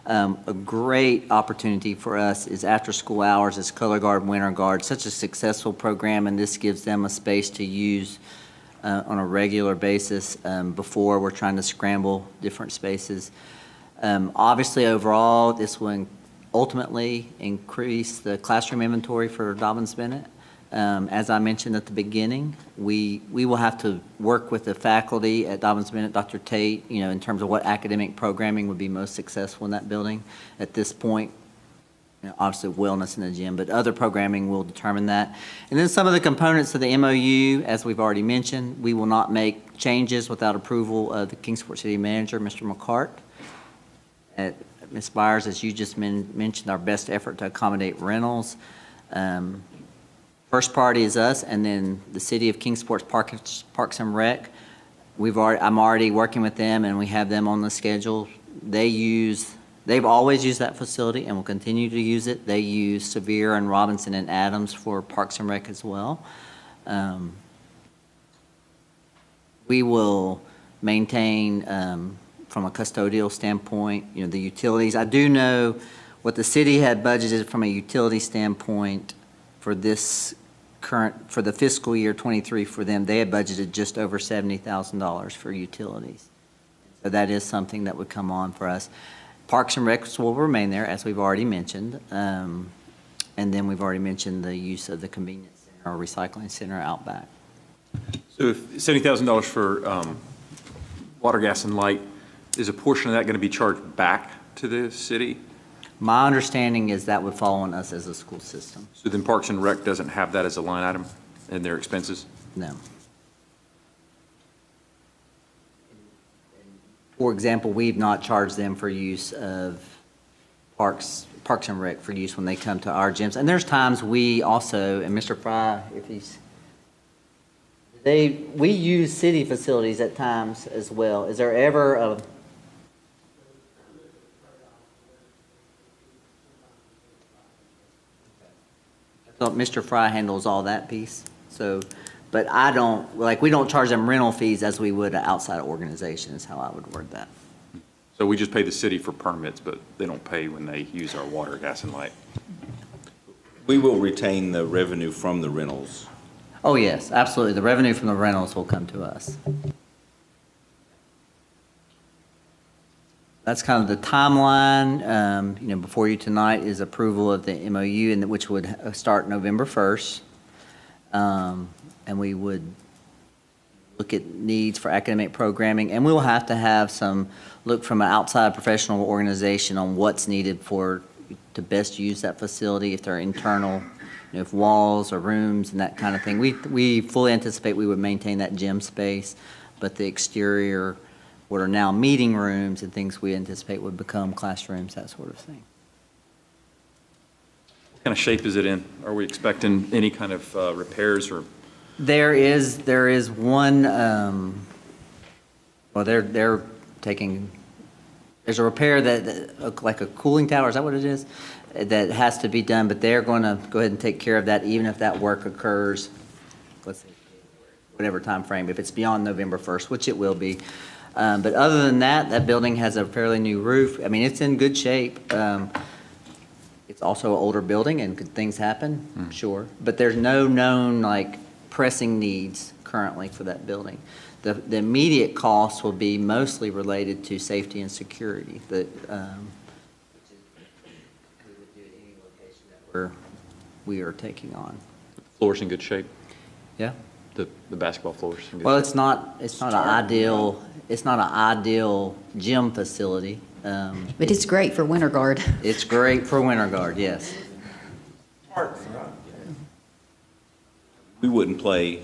A great opportunity for us is after school hours, is Color Guard, Winter Guard, such a successful program, and this gives them a space to use on a regular basis. Before we're trying to scramble different spaces. Obviously, overall, this will ultimately increase the classroom inventory for Dobyns-Bennett. As I mentioned at the beginning, we will have to work with the faculty at Dobyns-Bennett, Dr. Tate, you know, in terms of what academic programming would be most successful in that building. At this point, you know, obviously wellness in the gym, but other programming will determine that. And then some of the components of the MOU, as we've already mentioned, we will not make changes without approval of the Kingsport City Manager, Mr. McCart. Ms. Byers, as you just mentioned, our best effort to accommodate rentals. First priority is us, and then the City of Kingsport's Parks and Rec. I'm already working with them, and we have them on the schedule. They've always used that facility and will continue to use it. They use Sevier and Robinson and Adams for Parks and Rec as well. We will maintain, from a custodial standpoint, you know, the utilities. I do know what the city had budgeted from a utility standpoint for for the fiscal year 23 for them. They had budgeted just over $70,000 for utilities. So that is something that would come on for us. Parks and Recs will remain there, as we've already mentioned. And then we've already mentioned the use of the convenience center or recycling center out back. So if $70,000 for water, gas, and light, is a portion of that going to be charged back to the city? My understanding is that would fall on us as a school system. So then Parks and Rec doesn't have that as a line item in their expenses? No. For example, we've not charged them for use of Parks and Rec for use when they come to our gyms. And there's times we also, and Mr. Fry, if he's, we use city facilities at times as well. Is there ever a Mr. Fry handles all that piece, so, but we don't charge them rental fees as we would an outside organization is how I would word that. So we just pay the city for permits, but they don't pay when they use our water, gas, and light? We will retain the revenue from the rentals. Oh, yes, absolutely. The revenue from the rentals will come to us. That's kind of the timeline. You know, before you tonight is approval of the MOU, and which would start November 1st. And we would look at needs for academic programming, and we'll have to have some look from an outside professional organization on what's needed to best use that facility, if there are internal, if walls or rooms and that kind of thing. We fully anticipate we would maintain that gym space, but the exterior, what are now meeting rooms and things we anticipate would become classrooms, that sort of thing. What kind of shape is it in? Are we expecting any kind of repairs or? There is one, well, they're taking, there's a repair that like a cooling tower, is that what it is? That has to be done, but they're going to go ahead and take care of that, even if that work occurs, let's say, whatever time frame, if it's beyond November 1st, which it will be. But other than that, that building has a fairly new roof. I mean, it's in good shape. It's also an older building, and could things happen? Sure. But there's no known, like, pressing needs currently for that building. The immediate costs will be mostly related to safety and security. We are taking on. The floor's in good shape? Yeah. The basketball floor's in good Well, shape? it's not an ideal gym facility. But it's great for winter guard. It's great for winter guard, yes. We wouldn't play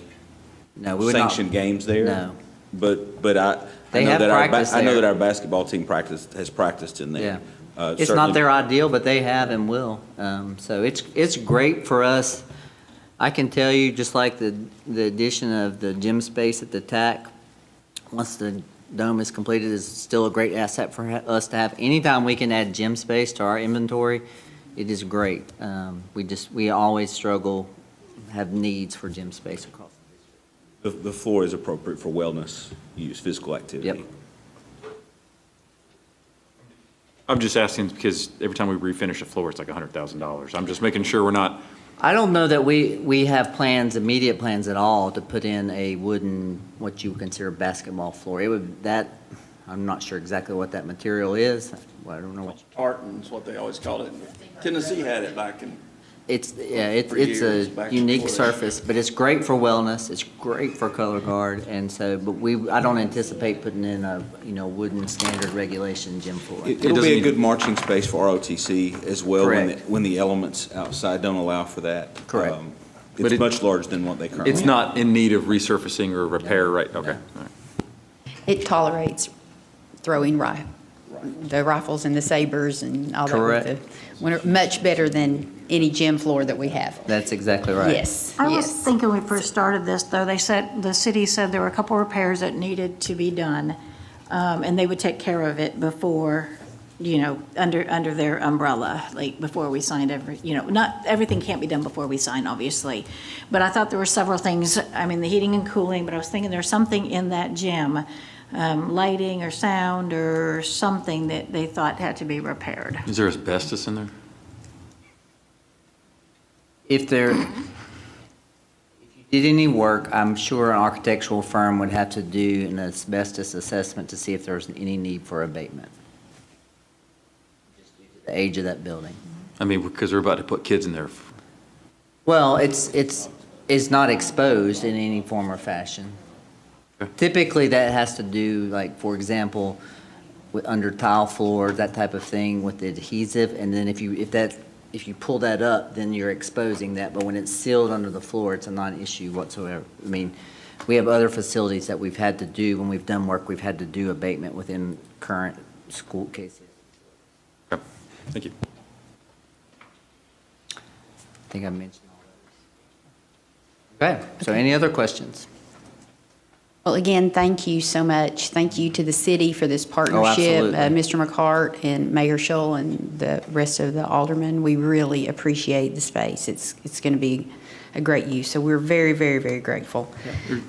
No, we would not. sanctioned games there. No. But I They know have that practiced I know there. that our basketball team has practiced in there. Yeah. It's Certainly- not their ideal, but they have and will. So it's great for us. I can tell you, just like the addition of the gym space at the TAC, once the dome is completed, is still a great asset for us to have. Anytime we can add gym space to our inventory, it is great. We always struggle, have needs for gym space across. The floor is appropriate for wellness use, physical activity. Yep. I'm just asking because every time we refinish a floor, it's like $100,000. I'm just making sure we're not. I don't know that we have plans, immediate plans at all, to put in a wooden, what you would consider basketball floor. I'm not sure exactly what that material is. I don't know what. Tartan's what they always called it. Tennessee had it back in. It's For a years, back unique before that. surface, but it's great for wellness. It's great for color guard, and so, but I don't anticipate putting in a, wooden standard regulation gym floor. It'll doesn't be a need- good marching space for ROTC as well Correct. when the elements outside don't allow for that. Correct. But It's much larger than what they currently It's have. not in need of resurfacing or repair, right? Okay. All right. It tolerates throwing the rifles and the sabers and all that. Correct. Much better than any gym floor that we have. That's exactly right. Yes, I was yes. thinking when we first started this, though, the city said there were a couple repairs that needed to be done, and they would take care of it before, under their umbrella, like before we signed not everything can't be done before we sign, obviously. But I thought there were several things, the heating and cooling, but I was thinking there's something in that gym, lighting or sound or something that they thought had to be repaired. Is there asbestos in there? If you did any work, I'm sure an architectural firm would have to do an asbestos assessment to see if there's any need for abatement. Just due to the age of that building. Because we're about to put kids in there. Well, it's not exposed in any form or fashion. Okay. Typically, that has to do, like, for example, under tile floors, that type of thing with the adhesive, and then if you pull that up, then you're exposing that, but when it's sealed under the floor, it's a non-issue whatsoever. We have other facilities that we've had to do, when we've done work, we've had to do abatement within current school cases. Okay. Thank you. I think I mentioned all those. Okay, so any other questions? Well, again, thank you so much. Thank you to the city for this partnership. absolutely. Mr. McCart and Mayor Scholl and the rest of the aldermen, we really appreciate the space. It's going to be a great use, so we're very, very, very grateful.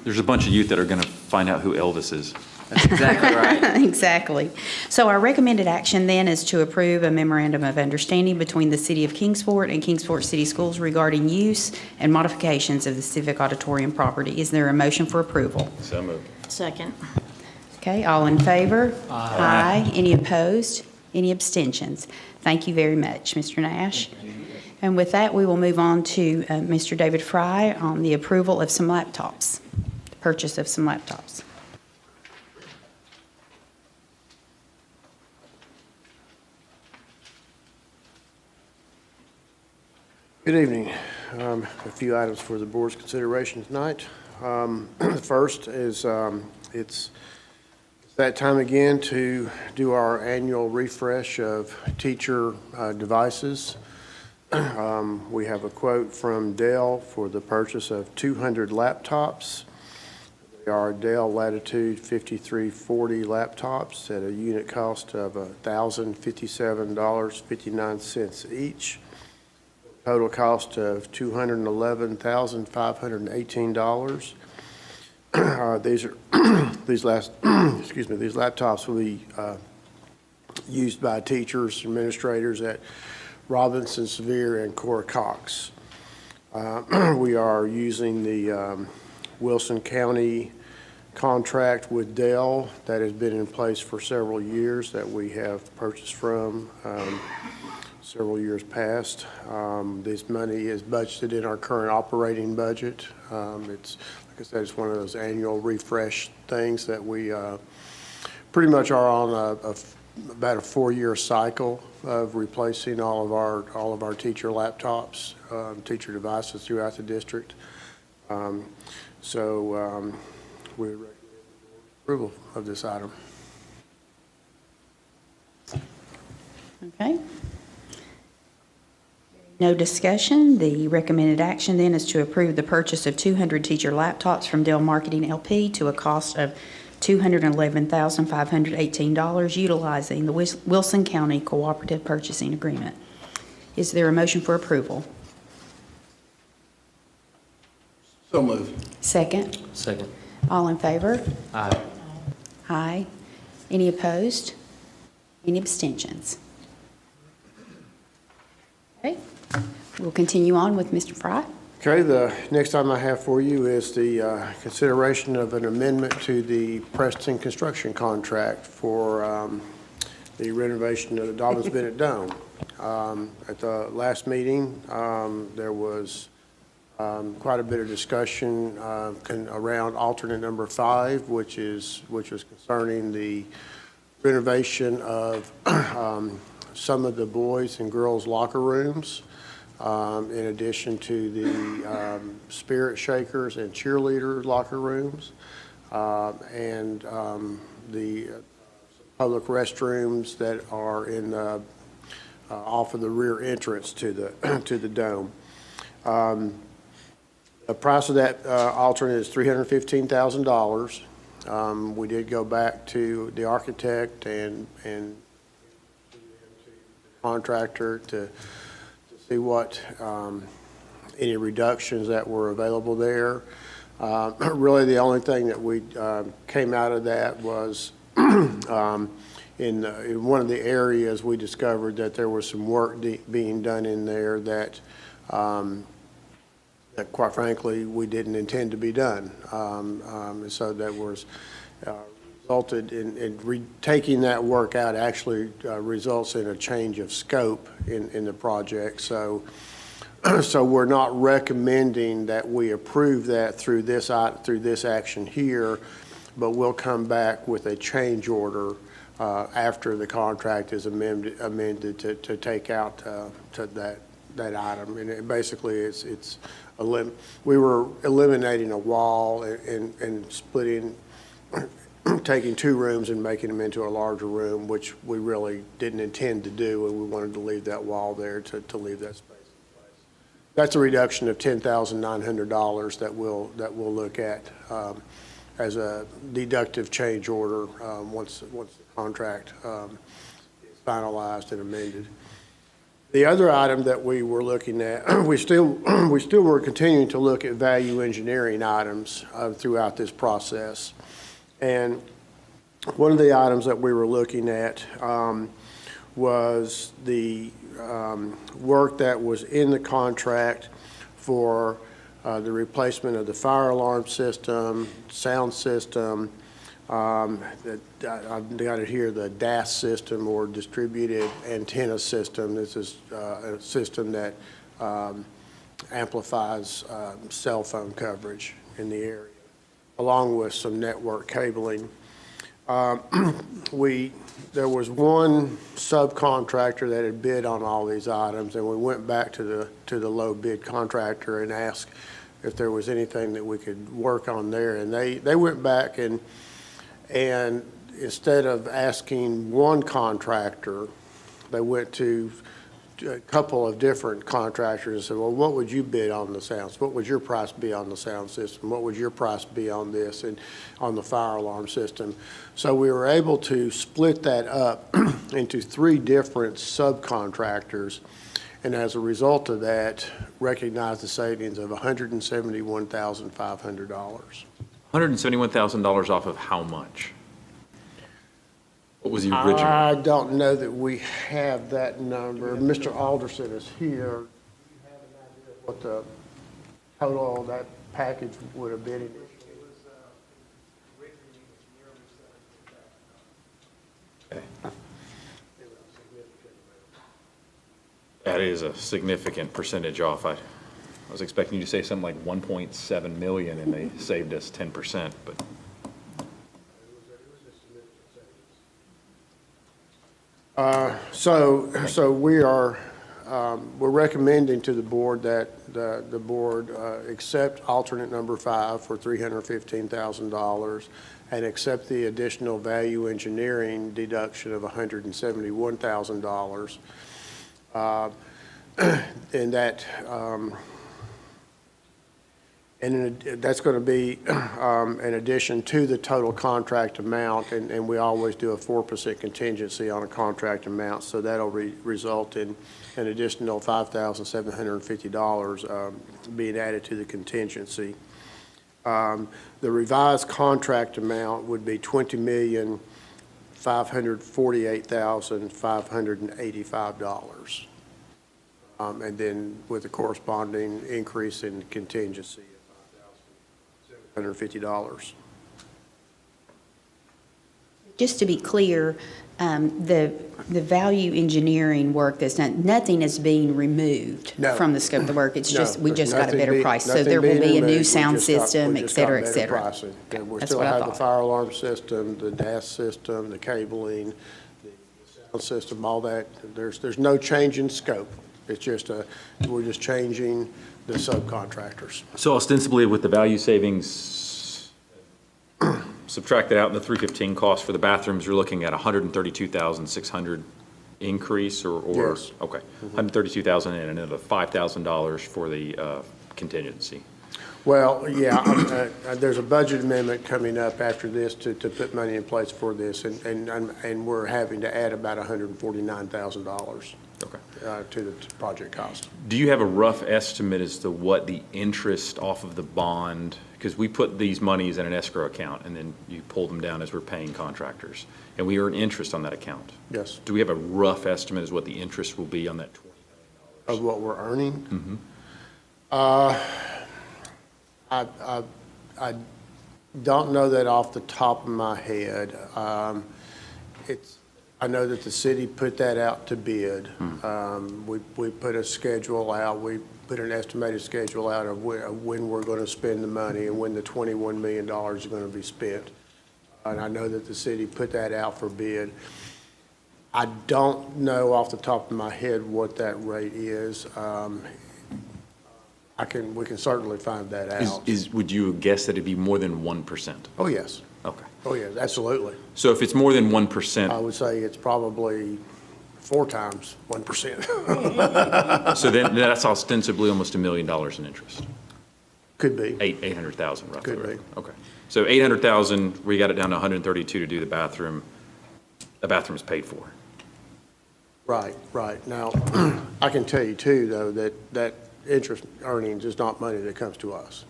There's a bunch of youth that are going to find out who Elvis is. That's exactly right. Exactly. So our recommended action then is to approve a memorandum of understanding between the City of Kingsport and Kingsport City Schools regarding use and modifications of the Civic Auditorium property. Is there a motion for approval? So moved. Second. Okay, all in favor? Aye. Any opposed? Any abstentions? Thank you very much, Mr. Nash. And with that, we will move on to Mr. David Fry on the approval of some laptops. The purchase of some laptops. Good evening. A few items for the board's consideration tonight. The first is it's that time again to do our annual refresh of teacher devices. We have a quote from Dell for the purchase of 200 laptops. They are Dell Latitude 5340 laptops at a unit cost of $1,057.59 each. Total cost of $211,518. These laptops will be used by teachers, administrators at Robinson, Sevier, and Cora Cox. We are using the Wilson County contract with Dell that has been in place for several years that we have purchased from several years past. This money is budgeted in our current operating budget. It's, like I said, it's one of those annual refresh things that we pretty much are on about a 4-year cycle of replacing all of our teacher laptops, teacher devices throughout the district. We recommend approval of this item. Okay. No discussion. The recommended action then is to approve the purchase of 200 teacher laptops from Dell Marketing LP to a cost of $211,518 utilizing the Wilson County Cooperative Purchasing Agreement. Is there a motion for approval? So moved. Second? Second. All in favor? Aye. Aye. Any opposed? Any abstentions? Okay. We'll continue on with Mr. Fry. Okay, the next item I have for you is the consideration of an amendment to the Preston construction contract for the renovation of the Dobyns-Bennett Dome. At the last meeting, there was quite a bit of discussion around alternate number 5, which was concerning the renovation of some of the boys and girls locker rooms, in addition to the spirit shakers and cheerleader locker rooms, and the public restrooms that are in off of the rear entrance to the dome. The price of that alternate is $315,000. We did go back to the architect and contractor to see what any reductions that were available there. Really, the only thing that we came out of that was in one of the areas we discovered that there was some work being done in there that quite frankly we didn't intend to be done. So that was resulted in taking that work out actually results in a change of scope in the project. So we're not recommending that we approve that through this action here, but we'll come back with a change order after the contract is amended to take out to that item. And basically we were eliminating a wall and splitting, taking 2 rooms and making them into a larger room, which we really didn't intend to do, and we wanted to leave that wall there to leave that space in place. That's a reduction of $10,900 that we'll look at as a deductive change order once the contract is finalized and amended. The other item that we were looking at, we still were continuing to look at value engineering items throughout this process. And one of the items that we were looking at was the work that was in the contract for the replacement of the fire alarm system, sound system. I've got it here, the DAS system, or distributed antenna system. This is a system that amplifies cell phone coverage in the area. along with some network cabling. There was one subcontractor that had bid on all these items, and we went back to the low bid contractor and asked if there was anything that we could work on there. And they went back and instead of asking one contractor, they went to a couple of different contractors and said, well, what would you bid on the sounds? What would your price be on the sound system? What would your price be on this and on the fire alarm system? So we were able to split that up into 3 different subcontractors, and as a result of that, recognize the savings of $171,500. $171,000 off of how much? What was the original? I don't know that we have that number. Mr. Alderson is here. Do you have an idea of what the total of that package would have been? Okay. That is a significant percentage off. I was expecting you to say something like 1.7 million and they saved us 10%, but. So we're recommending to the board that the board accept alternate number 5 for $315,000 and accept the additional value engineering deduction of $171,000. And that that's going to be in addition to the total contract amount, and we always do a 4% contingency on a contract amount, so that'll result in an additional $5,750 being added to the contingency. The revised contract amount would be $20,548,585, and then with a corresponding increase in contingency of $5,750. Just to be clear, the value engineering work that's done, nothing is being removed from the scope of the work. It's just, we just got a better price. So there will be a new sound system, et cetera, et cetera. We still have the fire alarm system, the DAS system, the cabling, the sound system, all that. There's no change in scope. It's just we're just changing the subcontractors. So ostensibly with the value savings subtracted out in the 315 cost for the bathrooms, you're looking at $132,600 increase or yes. Okay, $132,000 and another $5,000 for the contingency. Well, yeah, there's a budget amendment coming up after this to put money in place for this, and we're having to add about $149,000. Okay. To the project cost. Do you have a rough estimate as to what the interest off of the bond, because we put these monies in an escrow account and then you pull them down as we're paying contractors, and we earn interest on that account? Yes. Do we have a rough estimate as what the interest will be on that $20 million? Of what we're earning? Mm-hmm. I don't know that off the top of my head. I know that the city put that out to bid. We put a schedule out. We put an estimated schedule out of when we're going to spend the money and when the $21 million is going to be spent. And I know that the city put that out for bid. I don't know off the top of my head what that rate is. We can certainly find that out. Would you guess that it'd be more than 1%? Oh, yes. Okay. Oh, yes, absolutely. So if it's more than 1%. I would say it's probably 4 times 1%. So then that's ostensibly almost $1 million in interest. Could be. 800,000 roughly. Could be. Okay. So 800,000, we got it down to 132 to do the bathroom. The bathroom is paid for. Right, right. Now, I can tell you too, though, that interest earnings is not money that comes to us.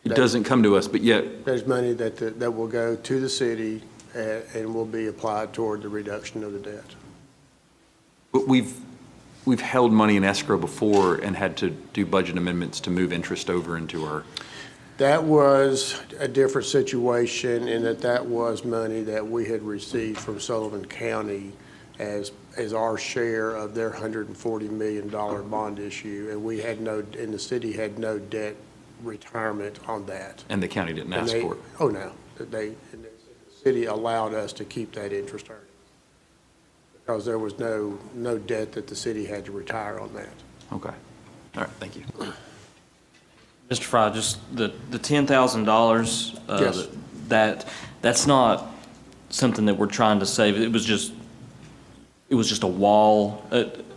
It doesn't come to us, but yet. There's money that will go to the city and will be applied toward the reduction of the debt. But we've held money in escrow before and had to do budget amendments to move interest over into our. That was a different situation in that was money that we had received from Sullivan County as our share of their $140 million bond issue, and we had and the city had no debt retirement on that. And the county didn't And ask they- for it. Oh, no. The city allowed us to keep that interest earnings because there was no debt that the city had to retire on that. Okay. All right, thank you. Mr. Fry, just the $10,000, Yes. that's not something that we're trying to save. It was just a wall.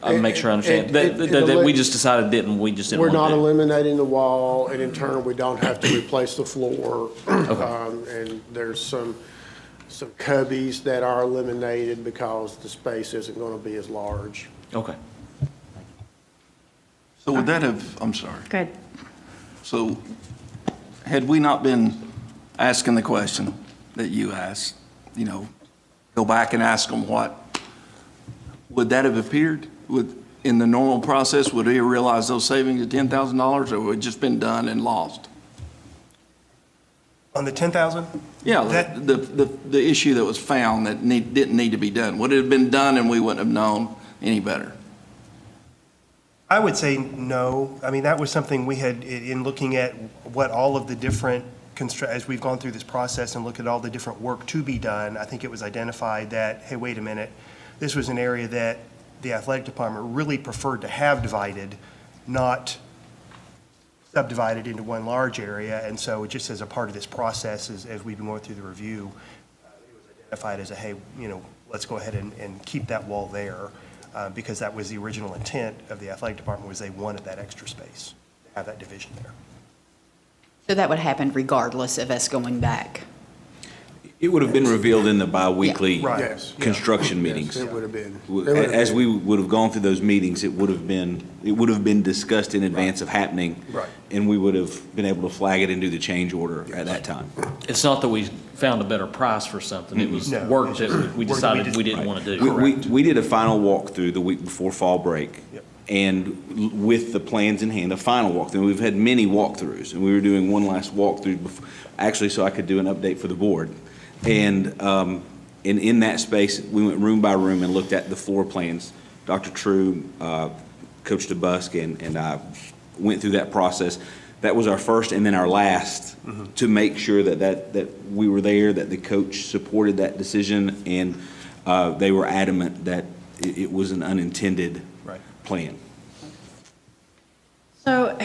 I'll make sure I understand. That we just decided we just didn't We're want not to do. eliminating the wall, and in turn, we don't have to replace the floor. And there's some cubbies that are eliminated because the space isn't going to be as large. Okay. So would that have, I'm sorry. Good. So had we not been asking the question that you asked, go back and ask them would that have appeared? In the normal process, would we have realized those savings of $10,000 or would it just been done and lost? On the 10,000? Yeah, That- the issue that was found that didn't need to be done. Would it have been done and we wouldn't have known any better? I would say no. I mean, that was something we had, in looking at what all of the different, as we've gone through this process and looked at all the different work to be done, I think it was identified that, hey, wait a minute, this was an area that the athletic department really preferred to have divided, not subdivided into one large area. And so just as a part of this process, as we've been going through the review, it was identified as a, hey, let's go ahead and keep that wall there. Because that was the original intent of the athletic department, was they wanted that extra space, to have that division there. So that would happen regardless of us going back. It would have been revealed in the bi-weekly Right. Yes. construction Yes, meetings. it would have been. As we would have gone through those meetings, it would have been discussed in advance of happening. Right. And we would have been able to flag it and do the change order at that time. It's not that we found a better price for something. It was No. work that we Work that decided we didn't want to do. We did a final walkthrough the week before fall break. Yep. And with the plans in hand, the final walkthrough, we've had many walkthroughs, and we were doing one last walkthrough actually so I could do an update for the board. And in that space, we went room by room and looked at the floor plans. Dr. True, Coach DeBusk, and I went through that process. That was our first and then our last to make sure that we were there, that the coach supported that decision, and they were adamant that it was an unintended plan. So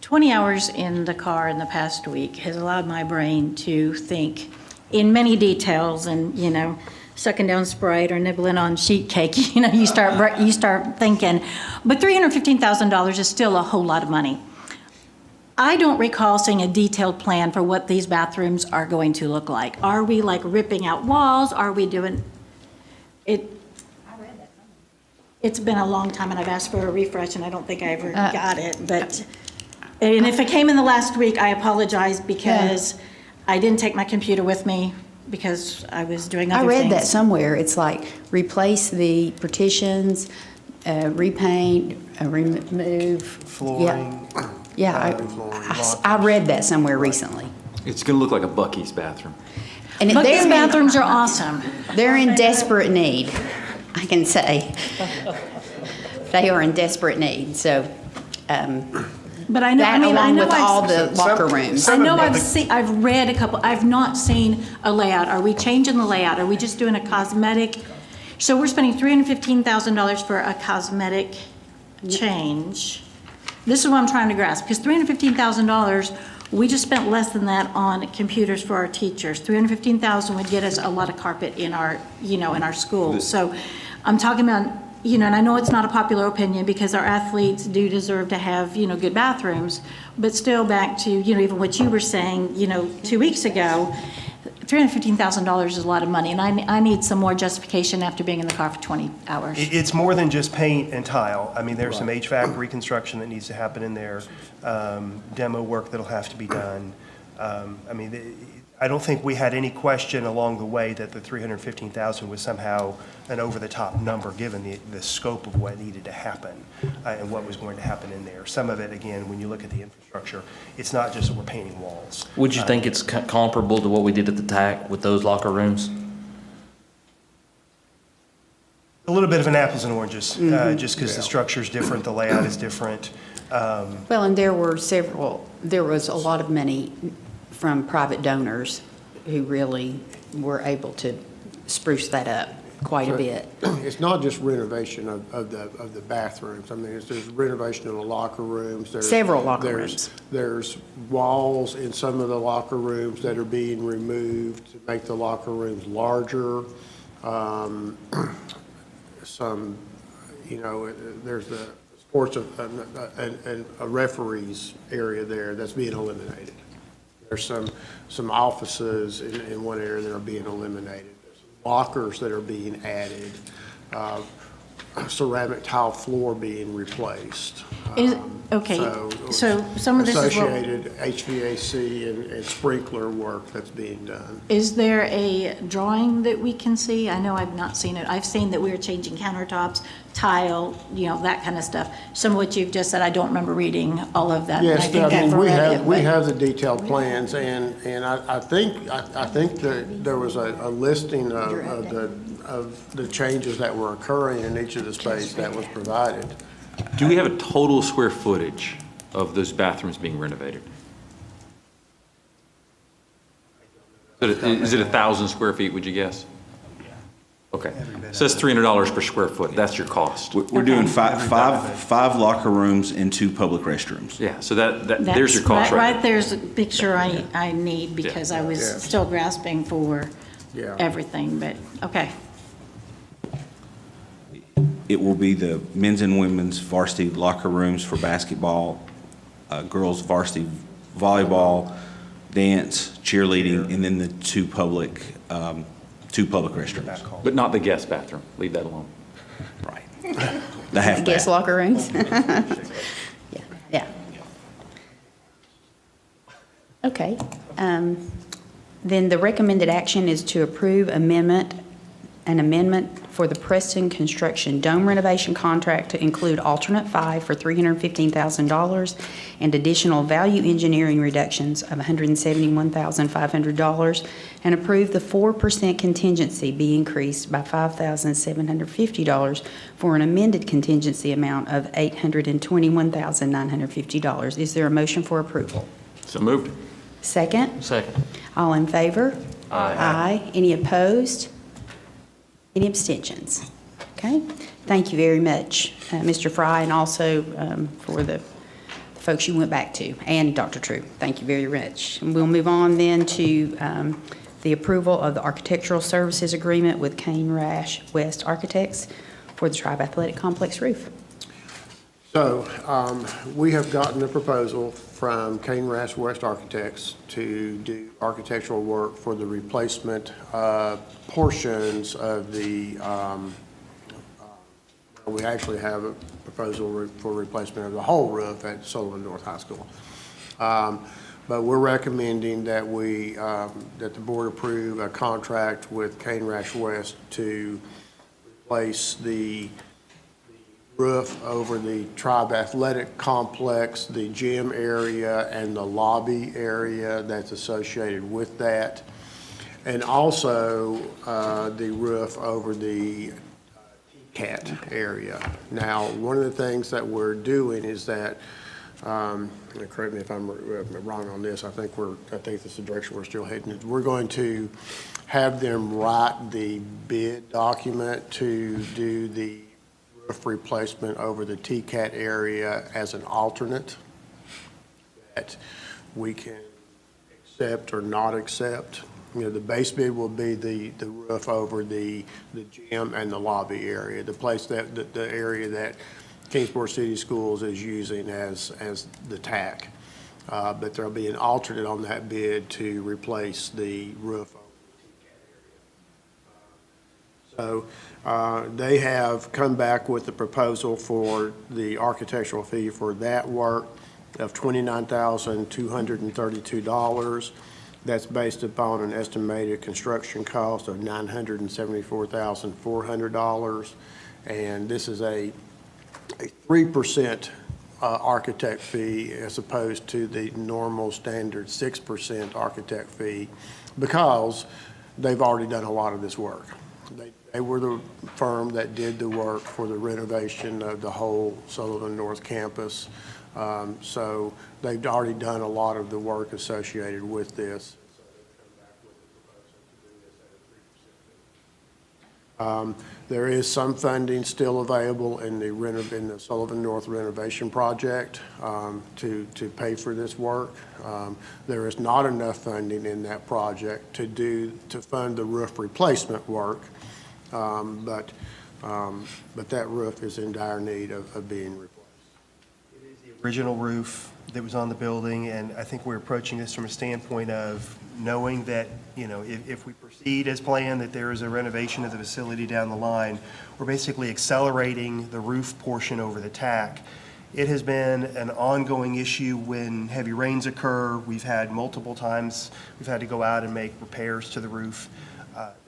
20 hours in the car in the past week has allowed my brain to think in many details and, sucking down Sprite or nibbling on sheet cake, you start thinking. But $315,000 is still a whole lot of money. I don't recall seeing a detailed plan for what these bathrooms are going to look like. Are we ripping out walls? Are we doing it? It's been a long time and I've asked for a refresh and I don't think I ever got it, but, and if it came in the last week, I apologize because I didn't take my computer with me because I was doing other things. I read that somewhere. It's like replace the partitions, repaint, remove. Flooring. Yeah, I read that somewhere recently. It's going to look like a Buc-ee's bathroom. And But these bathrooms are awesome. They're in desperate need, I can say. They are in desperate need, so. But I know, That along with all the locker rooms. I know I've read a couple, I've not seen a layout. Are we changing the layout? Are we just doing a cosmetic? So we're spending $315,000 for a cosmetic change. This is what I'm trying to grasp, because $315,000, we just spent less than that on computers for our teachers. $315,000 would get us a lot of carpet in our, in our schools. So I'm talking about, and I know it's not a popular opinion because our athletes do deserve to have, good bathrooms, but still back to, even what you were saying, 2 weeks ago, $315,000 is a lot of money, and I need some more justification after being in the car for 20 hours. It's more than just paint and tile. I mean, there's some HVAC reconstruction that needs to happen in there, demo work that'll have to be done. I don't think we had any question along the way that the $315,000 was somehow an over-the-top number, given the scope of what needed to happen and what was going to happen in there. Some of it, again, when you look at the infrastructure, it's not just that we're painting walls. Would you think it's comparable to what we did at the TAC with those locker rooms? A little bit of an apples and oranges, just because the structure is different, the layout is different. Well, and there was a lot of money from private donors who really were able to spruce that up quite a bit. It's not just renovation of the bathrooms. I mean, there's renovation of the locker rooms. Several locker rooms. There's walls in some of the locker rooms that are being removed to make the locker rooms larger. Some, there's the sports, a referees area there that's being eliminated. There's some offices in one area that are being eliminated. There's lockers that are being added. Ceramic tile floor being replaced. Okay, so some of this is what... Associated HVAC and sprinkler work that's being done. Is there a drawing that we can see? I know I've not seen it. I've seen that we're changing countertops, tile, that kind of stuff. Some of what you've just said, I don't remember reading all of that. Yes, we have the detailed plans, and I think that there was a listing of the changes that were occurring in each of the space that was provided. Do we have a total square footage of those bathrooms being renovated? Is it 1,000 square feet, would you guess? Okay, so that's $300 per square foot. That's your cost. We're doing five locker rooms and 2 public restrooms. Yeah, so there's your cost right there's a picture I need because I was still grasping for everything, but okay. It will be the men's and women's varsity locker rooms for basketball, girls varsity volleyball, dance, cheerleading, and then the 2 public restrooms. But not the guest bathroom. Leave that alone. Right. The half Guest locker rooms. Yeah. Okay. Then the recommended action is to approve an amendment for the Preston Construction Dome renovation contract to include alternate 5 for $315,000 and additional value engineering reductions of $171,500, and approve the 4% contingency be increased by $5,750 for an amended contingency amount of $821,950. Is there a motion for approval? So moved. Second? Second. All in favor? Aye. Aye. Any opposed? Any abstentions? Okay. Thank you very much, Mr. Fry, and also for the folks you went back to, and Dr. True. Thank you very much. And we'll move on then to the approval of the architectural services agreement with Kane Rash West Architects for the Tribe Athletic Complex roof. So we have gotten a proposal from Kane Rash West Architects to do architectural work for the replacement portions of the, we actually have a proposal for replacement of the whole roof at Sullivan North High School. But we're recommending that that the board approve a contract with Kane Rash West to replace the roof over the Tribe Athletic Complex, the gym area, and the lobby area that's associated with that. And also the roof over the TCAT area. Now, one of the things that we're doing is that, correct me if I'm wrong on this, I think this is the direction we're still heading. We're going to have them write the bid document to do the roof replacement over the TCAT area as an alternate that we can accept or not accept. The base bid will be the roof over the gym and the lobby area, the area that Kingsport City Schools is using as the TAC. But there'll be an alternate on that bid to replace the roof over the TCAT area. So they have come back with the proposal for the architectural fee for that work of $29,232. That's based upon an estimated construction cost of $974,400. And this is a 3% architect fee as opposed to the normal standard 6% architect fee because they've already done a lot of this work. They were the firm that did the work for the renovation of the whole Sullivan North campus. So they've already done a lot of the work associated with this. There is some funding still available in the Sullivan North renovation project to pay for this work. There is not enough funding in that project to fund the roof replacement work, but that roof is in dire need of being replaced. It is the original roof that was on the building, and I think we're approaching this from a standpoint of knowing that, if we proceed as planned, that there is a renovation of the facility down the line, we're basically accelerating the roof portion over the tack. It has been an ongoing issue when heavy rains occur. We've had multiple times, we've had to go out and make repairs to the roof.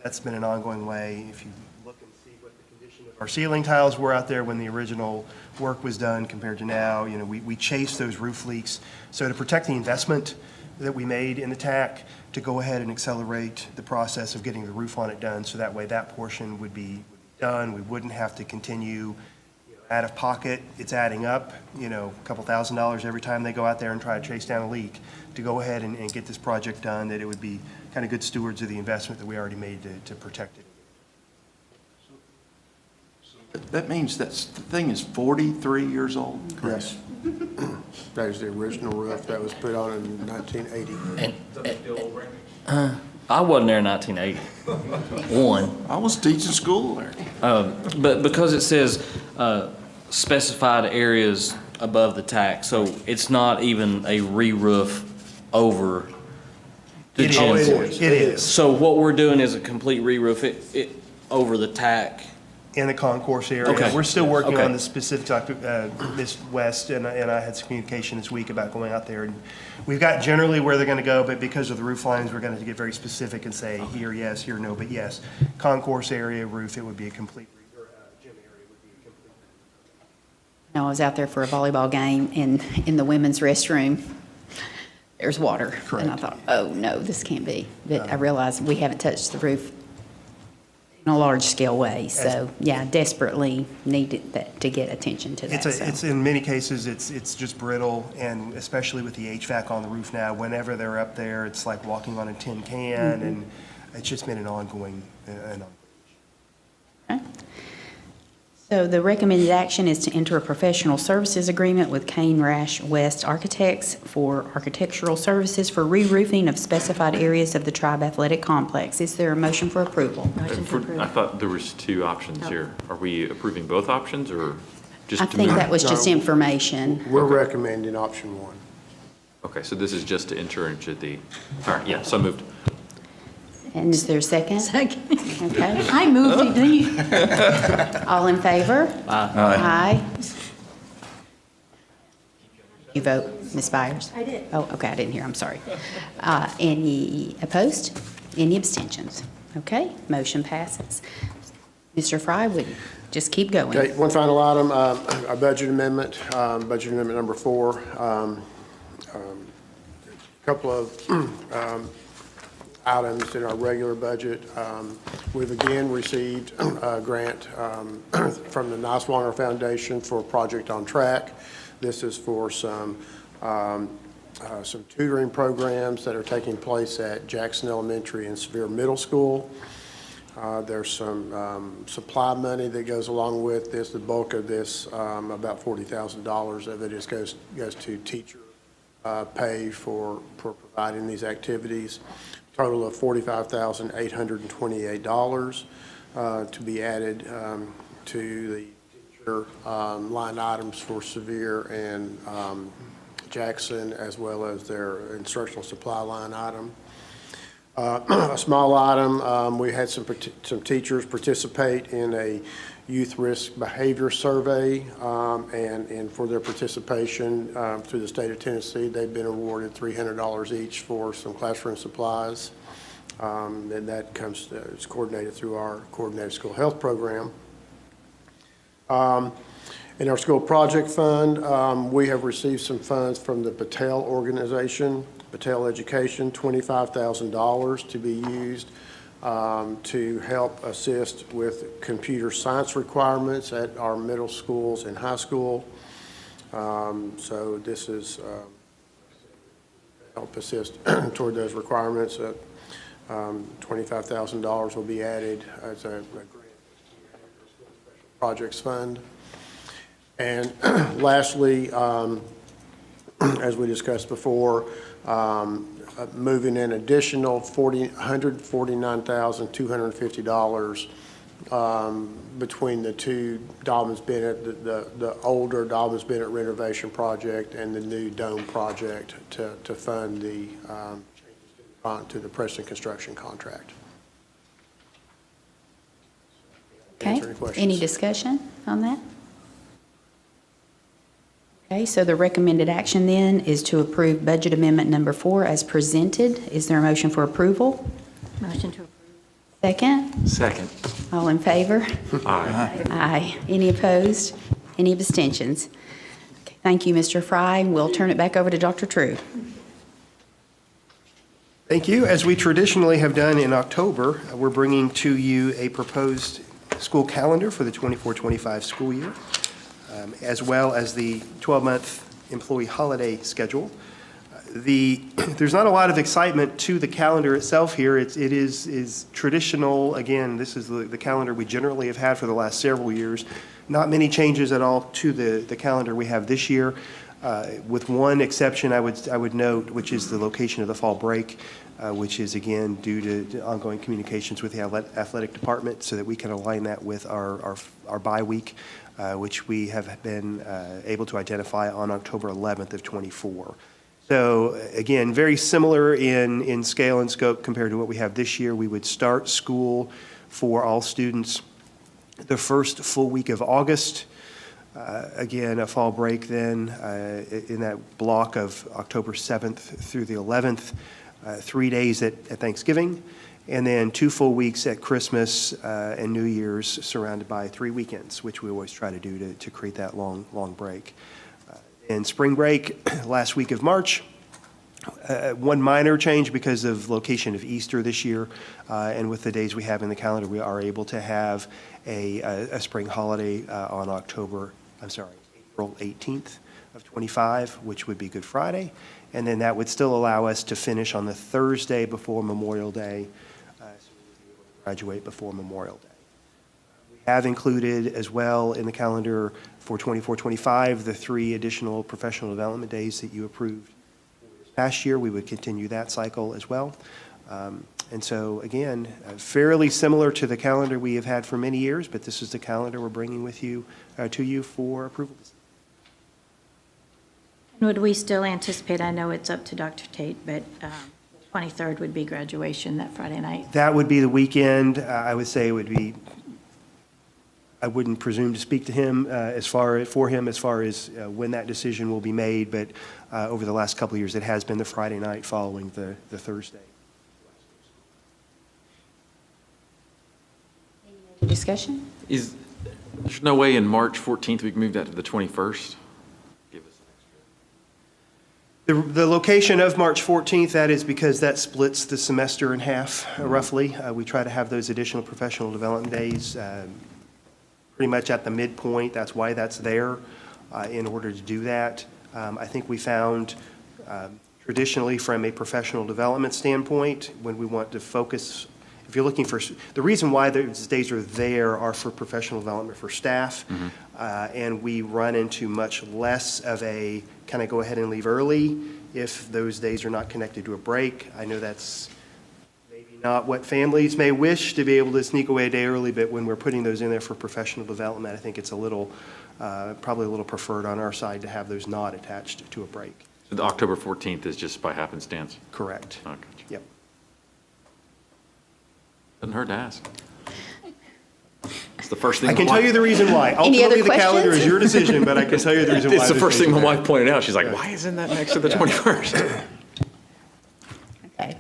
That's been an ongoing way. If you look and see what the condition of our ceiling tiles were out there when the original work was done compared to now, we chase those roof leaks. So to protect the investment that we made in the tack, to go ahead and accelerate the process of getting the roof on it done, so that way that portion would be done. We wouldn't have to continue out of pocket. It's adding up, a couple $1,000s every time they go out there and try to chase down a leak. To go ahead and get this project done, that it would be kind of good stewards of the investment that we already made to protect it. That means the thing is 43 years old? Yes. That is the original roof that was put on in 1980. I wasn't there in 1981. I was teaching school there. But because it says specified areas above the tack, so it's not even a re-roof over the gym porch. It is. So what we're doing is a complete re-roof it over the tack. In the concourse area. Okay. We're still working Okay. on the specific topic. Ms. West and I had some communication this week about going out there. And we've got generally where they're going to go, but because of the roof lines, we're going to get very specific and say here yes, here no. But yes, concourse area roof, it would be a complete, or gym area would be a complete. I was out there for a volleyball game, and in the women's restroom, there's water. Correct. And I thought, oh, no, this can't be. But I realized we haven't touched the roof in a large-scale way. So, yeah, desperately needed to get attention to that. It's in many cases, it's just brittle, and especially with the HVAC on the roof now, whenever they're up there, it's like walking on a tin can, and it's just been an ongoing Okay. So the recommended action is to enter a professional services agreement with Kane Rash West Architects for architectural services for re-roofing of specified areas of the Tribe Athletic Complex. Is there a motion for approval? I thought there was two options here. Are we approving both options or just? I think that was just information. We're recommending option one. Okay, so this is just to enter into the, all right, yeah, so moved. And is there a second? Second. Okay. I moved it, didn't you? All in favor? Aye. You vote, Ms. Byers? I did. Oh, okay, I didn't hear, I'm sorry. Any opposed? Any abstentions? Okay, motion passes. Mr. Fry, would you just keep going? Okay, one final item, our budget amendment number 4. A couple of items in our regular budget. We've again received a grant from the Niswanger Foundation for Project on Track. This is for some tutoring programs that are taking place at Jackson Elementary and Sevier Middle School. There's some supply money that goes along with this. The bulk of this, about $40,000 of it goes to teacher pay for providing these activities. Total of $45,828 to be added to the teacher line items for Sevier and Jackson, as well as their instructional supply line item. A small item, we had some teachers participate in a youth risk behavior survey, and for their participation through the state of Tennessee, they've been awarded $300 each for some classroom supplies, and that it's coordinated through our coordinated school health program. In our school project fund, we have received some funds from the Patel organization, Patel Education, $25,000 to be used to help assist with computer science requirements at our middle schools and high school. So this is help assist toward those requirements. $25,000 will be added as a grant projects fund. And lastly, as we discussed before, moving in additional $149,250 between the two Dobyns-Bennett, the older Dobyns-Bennett renovation project and the new dome project to fund the to the Preston construction contract. Okay, any discussion on that? Okay, so the recommended action then is to approve budget amendment number 4 as presented. Is there a motion for approval? Motion to approve. Second? Second. All in favor? Aye. Aye. Any opposed? Any abstentions? Okay, thank you, Mr. Fry. We'll turn it back over to Dr. True. Thank you. As we traditionally have done in October, we're bringing to you a proposed school calendar for the 24-25 school year, as well as the 12-month employee holiday schedule. There's not a lot of excitement to the calendar itself here. It is traditional. Again, this is the calendar we generally have had for the last several years. Not many changes at all to the calendar we have this year. With one exception I would note, which is the location of the fall break, which is again due to ongoing communications with the athletic department so that we can align that with our bye week, which we have been able to identify on October 11th of 24. So again, very similar in scale and scope compared to what we have this year. We would start school for all students the first full week of August. Again, a fall break then in that block of October 7th through the 11th, 3 days at Thanksgiving, and then 2 full weeks at Christmas and New Year's, surrounded by 3 weekends, which we always try to do to create that long break. And spring break, last week of March, one minor change because of location of Easter this year, and with the days we have in the calendar, we are able to have a spring holiday on April 18th of 25, which would be Good Friday, and then that would still allow us to finish on the Thursday before Memorial Day, so we would be able to graduate before Memorial Day. We have included as well in the calendar for 24-25 the 3 additional professional development days that you approved this past year. We would continue that cycle as well. And so, again, fairly similar to the calendar we have had for many years, but this is the calendar we're bringing with you to you for approval. Would we still anticipate, I know it's up to Dr. Tate, but the 23rd would be graduation that Friday night? That would be the weekend. I would say it would be, I wouldn't presume to speak to him as far as when that decision will be made, but over the last couple of years, it has been the Friday night following the Thursday. Discussion? There's no way in March 14th we can move that to the 21st? The location of March 14th, that is because that splits the semester in half, roughly. We try to have those additional professional development days pretty much at the midpoint. That's why that's there in order to do that. I think we found traditionally from a professional development standpoint, when we want to focus, if you're looking for, the reason why those days are there are for professional development for staff, and we run into much less of a kind of go ahead and leave early if those days are not connected to a break. I know that's maybe not what families may wish, to be able to sneak away a day early, but when we're putting those in there for professional development, I think it's a little, probably a little preferred on our side to have those not attached to a break. So the October 14th is just by happenstance? Correct. Oh, gotcha. Yep. Doesn't hurt to ask. It's the first thing I can tell you the reason why. Ultimately, the calendar is your decision, but I can tell you the reason why. It's the first thing my wife pointed out. She's like, why isn't that next to the 21st? Okay.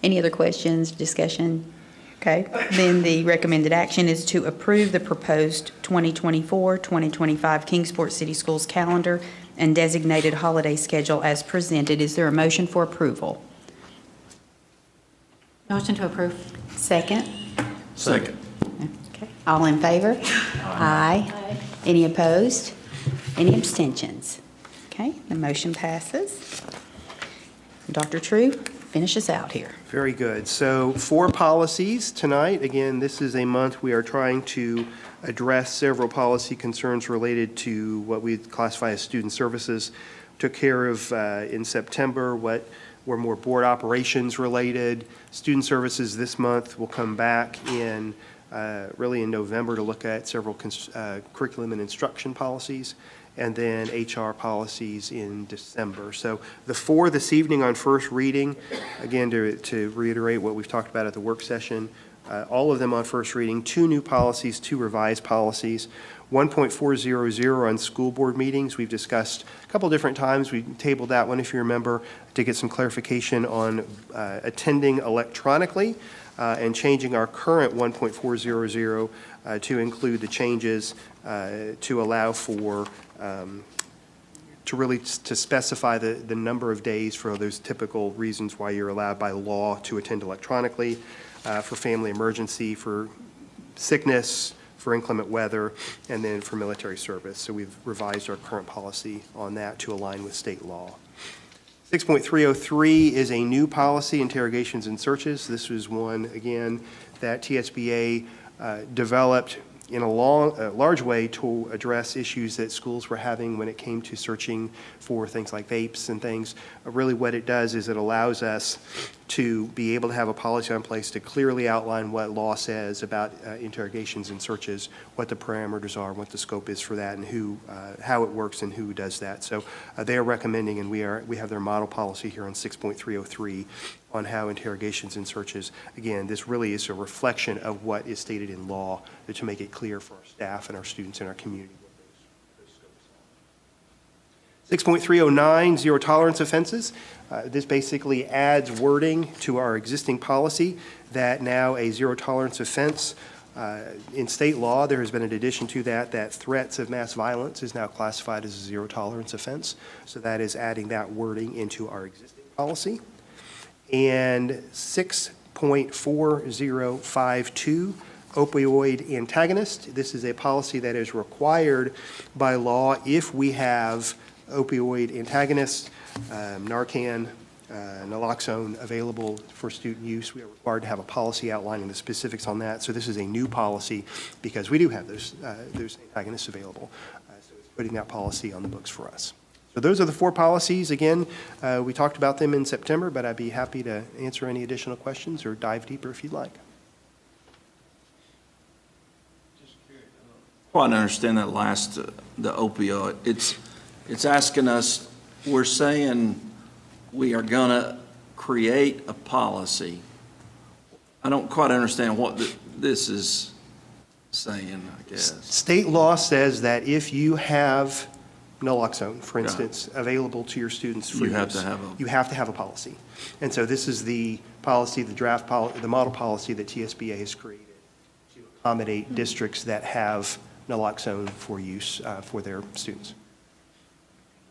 Any other questions, discussion? Okay. Then the recommended action is to approve the proposed 2024-2025 Kingsport City Schools calendar and designated holiday schedule as presented. Is there a motion for approval? Motion to approve. Second? Second. Okay. All in favor? Aye. Any opposed? Any abstentions? Okay, the motion passes. Dr. True, finish us out here. Very good. So 4 policies tonight. Again, this is a month we are trying to address several policy concerns related to what we classify as student services. Took care of in September what were more board operations related. Student services this month will come back in really in November to look at several curriculum and instruction policies, and then HR policies in December. So the 4 this evening on first reading, again, to reiterate what we've talked about at the work session, all of them on first reading, 2 new policies, 2 revised policies. 1.400 on school board meetings. We've discussed a couple different times. We tabled that one, if you remember, to get some clarification on attending electronically and changing our current 1.400 to include the changes to allow for to specify the number of days for those typical reasons why you're allowed by law to attend electronically, for family emergency, for sickness, for inclement weather, and then for military service. So we've revised our current policy on that to align with state law. 6.303 is a new policy, interrogations and searches. This was one, again, that TSBA developed in a large way to address issues that schools were having when it came to searching for things like vapes and things. Really what it does is it allows us to be able to have a policy in place to clearly outline what law says about interrogations and searches, what the parameters are, what the scope is for that, and who, how it works and who does that. So they are recommending, and we have their model policy here on 6.303 on how interrogations and searches, again, this really is a reflection of what is stated in law to make it clear for our staff and our students in our community. 6.309, zero tolerance offenses. This basically adds wording to our existing policy that now a zero tolerance offense in state law, there has been an addition to that threats of mass violence is now classified as a zero tolerance offense. So that is adding that wording into our existing policy. And 6.4052, opioid antagonist. This is a policy that is required by law if we have opioid antagonists, Narcan, naloxone available for student use. We are required to have a policy outlining the specifics on that. So this is a new policy because we do have those antagonists available. So it's putting that policy on the books for us. So those are the 4 policies. Again, we talked about them in September, but I'd be happy to answer any additional questions or dive deeper if you'd like. I want to understand that last, the opioid. It's asking us, we're saying we are going to create a policy. I don't quite understand what this is saying, I guess. State law says that if you have naloxone, for instance, available to your students for use, you have to have a policy. And so this is the policy, the draft policy, the model policy that TSBA has created to accommodate districts that have naloxone for use for their students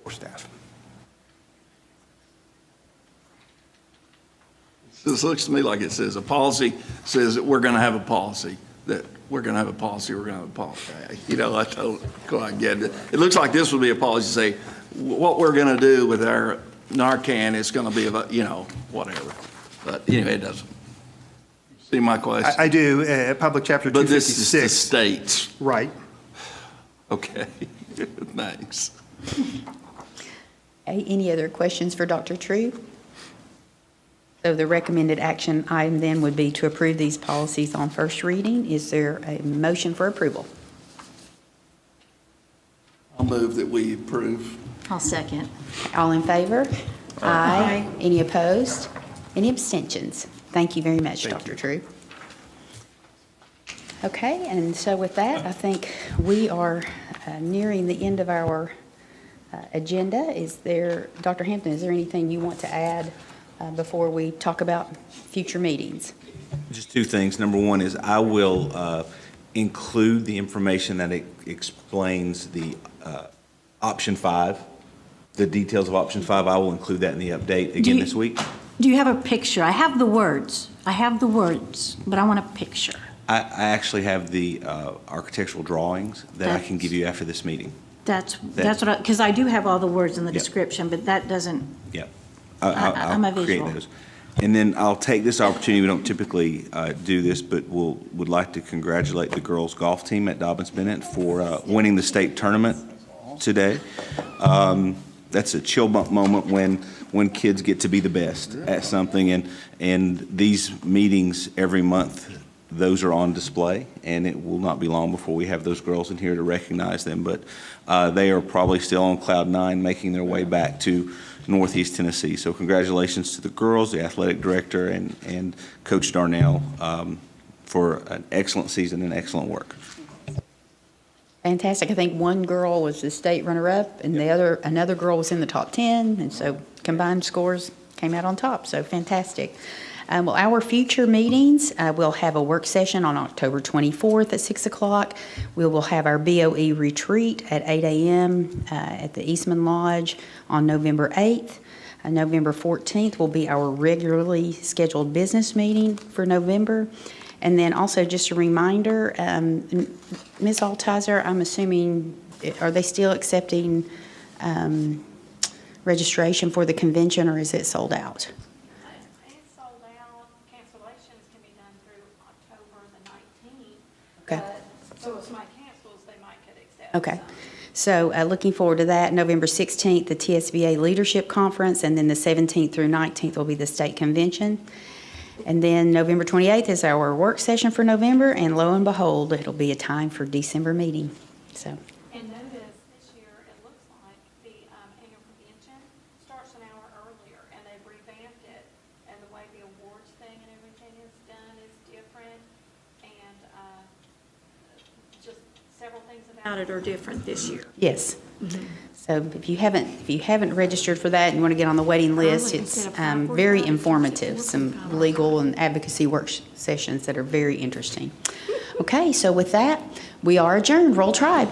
or staff. This looks to me like it says a policy says that we're going to have a policy, that we're going to have a policy, we're going to have a policy. You know, I don't quite get it. It looks like this would be a policy to say what we're going to do with our Narcan is going to be about, you know, whatever. But anyway, it doesn't. See my question? I do, Public Chapter 256. But this is the states. Right. Okay, thanks. Any other questions for Dr. True? So the recommended action item then would be to approve these policies on first reading. Is there a motion for approval? I'll move that we approve. I'll second. All in favor? Aye. Any opposed? Any abstentions? Thank you very much, Dr. True. Okay, and so with that, I think we are nearing the end of our agenda. Is there, Dr. Hampton, is there anything you want to add before we talk about future meetings? Just 2 things. Number 1 is I will include the information that explains the option 5, the details of option 5. I will include that in the update again this week. Do you have a picture? I have the words, but I want a picture. I actually have the architectural drawings that I can give you after this meeting. That's what I, because I do have all the words in the Yep. description, but that doesn't, Yep. I'm a I'll create visual. those. And then I'll take this opportunity, we don't typically do this, but would like to congratulate the girls' golf team at Dobyns-Bennett for winning the state tournament today. That's a chill bump moment when kids get to be the best at something, and these meetings every month, those are on display, and it will not be long before we have those girls in here to recognize them. But they are probably still on cloud nine, making their way back to Northeast Tennessee. So congratulations to the girls, the athletic director, and Coach Darnell for an excellent season and excellent work. Fantastic. I think one girl was the state runner-up, and another girl was in the top 10, and so combined scores came out on top. So fantastic. Well, our future meetings, we'll have a work session on October 24th at 6 o'clock. We will have our BOE retreat at 8 a.m. At the Eastman Lodge on November 8th. November 14th will be our regularly scheduled business meeting for November. And then also just a reminder, Ms. Altizer, I'm assuming, are they still accepting registration for the convention, or is it sold out? It's sold out. Cancellations can be done through October the 19th. Okay. So if somebody cancels, they might could accept. Okay. So looking forward to that. November 16th, the TSBA Leadership Conference, and then the 17th through 19th will be the state convention. And then November 28th is our work session for November, and lo and behold, it'll be a time for December meeting. So. And notice this year, it looks like the annual convention starts an hour earlier, and they've revamped it, and the way the awards thing and everything is done is different, and just several things about it are different this year. Yes. So if you haven't registered for that and you want to get on the waiting list, it's very informative, some legal and advocacy work sessions that are very interesting. Okay, so with that, we are adjourned. Roll Tribe.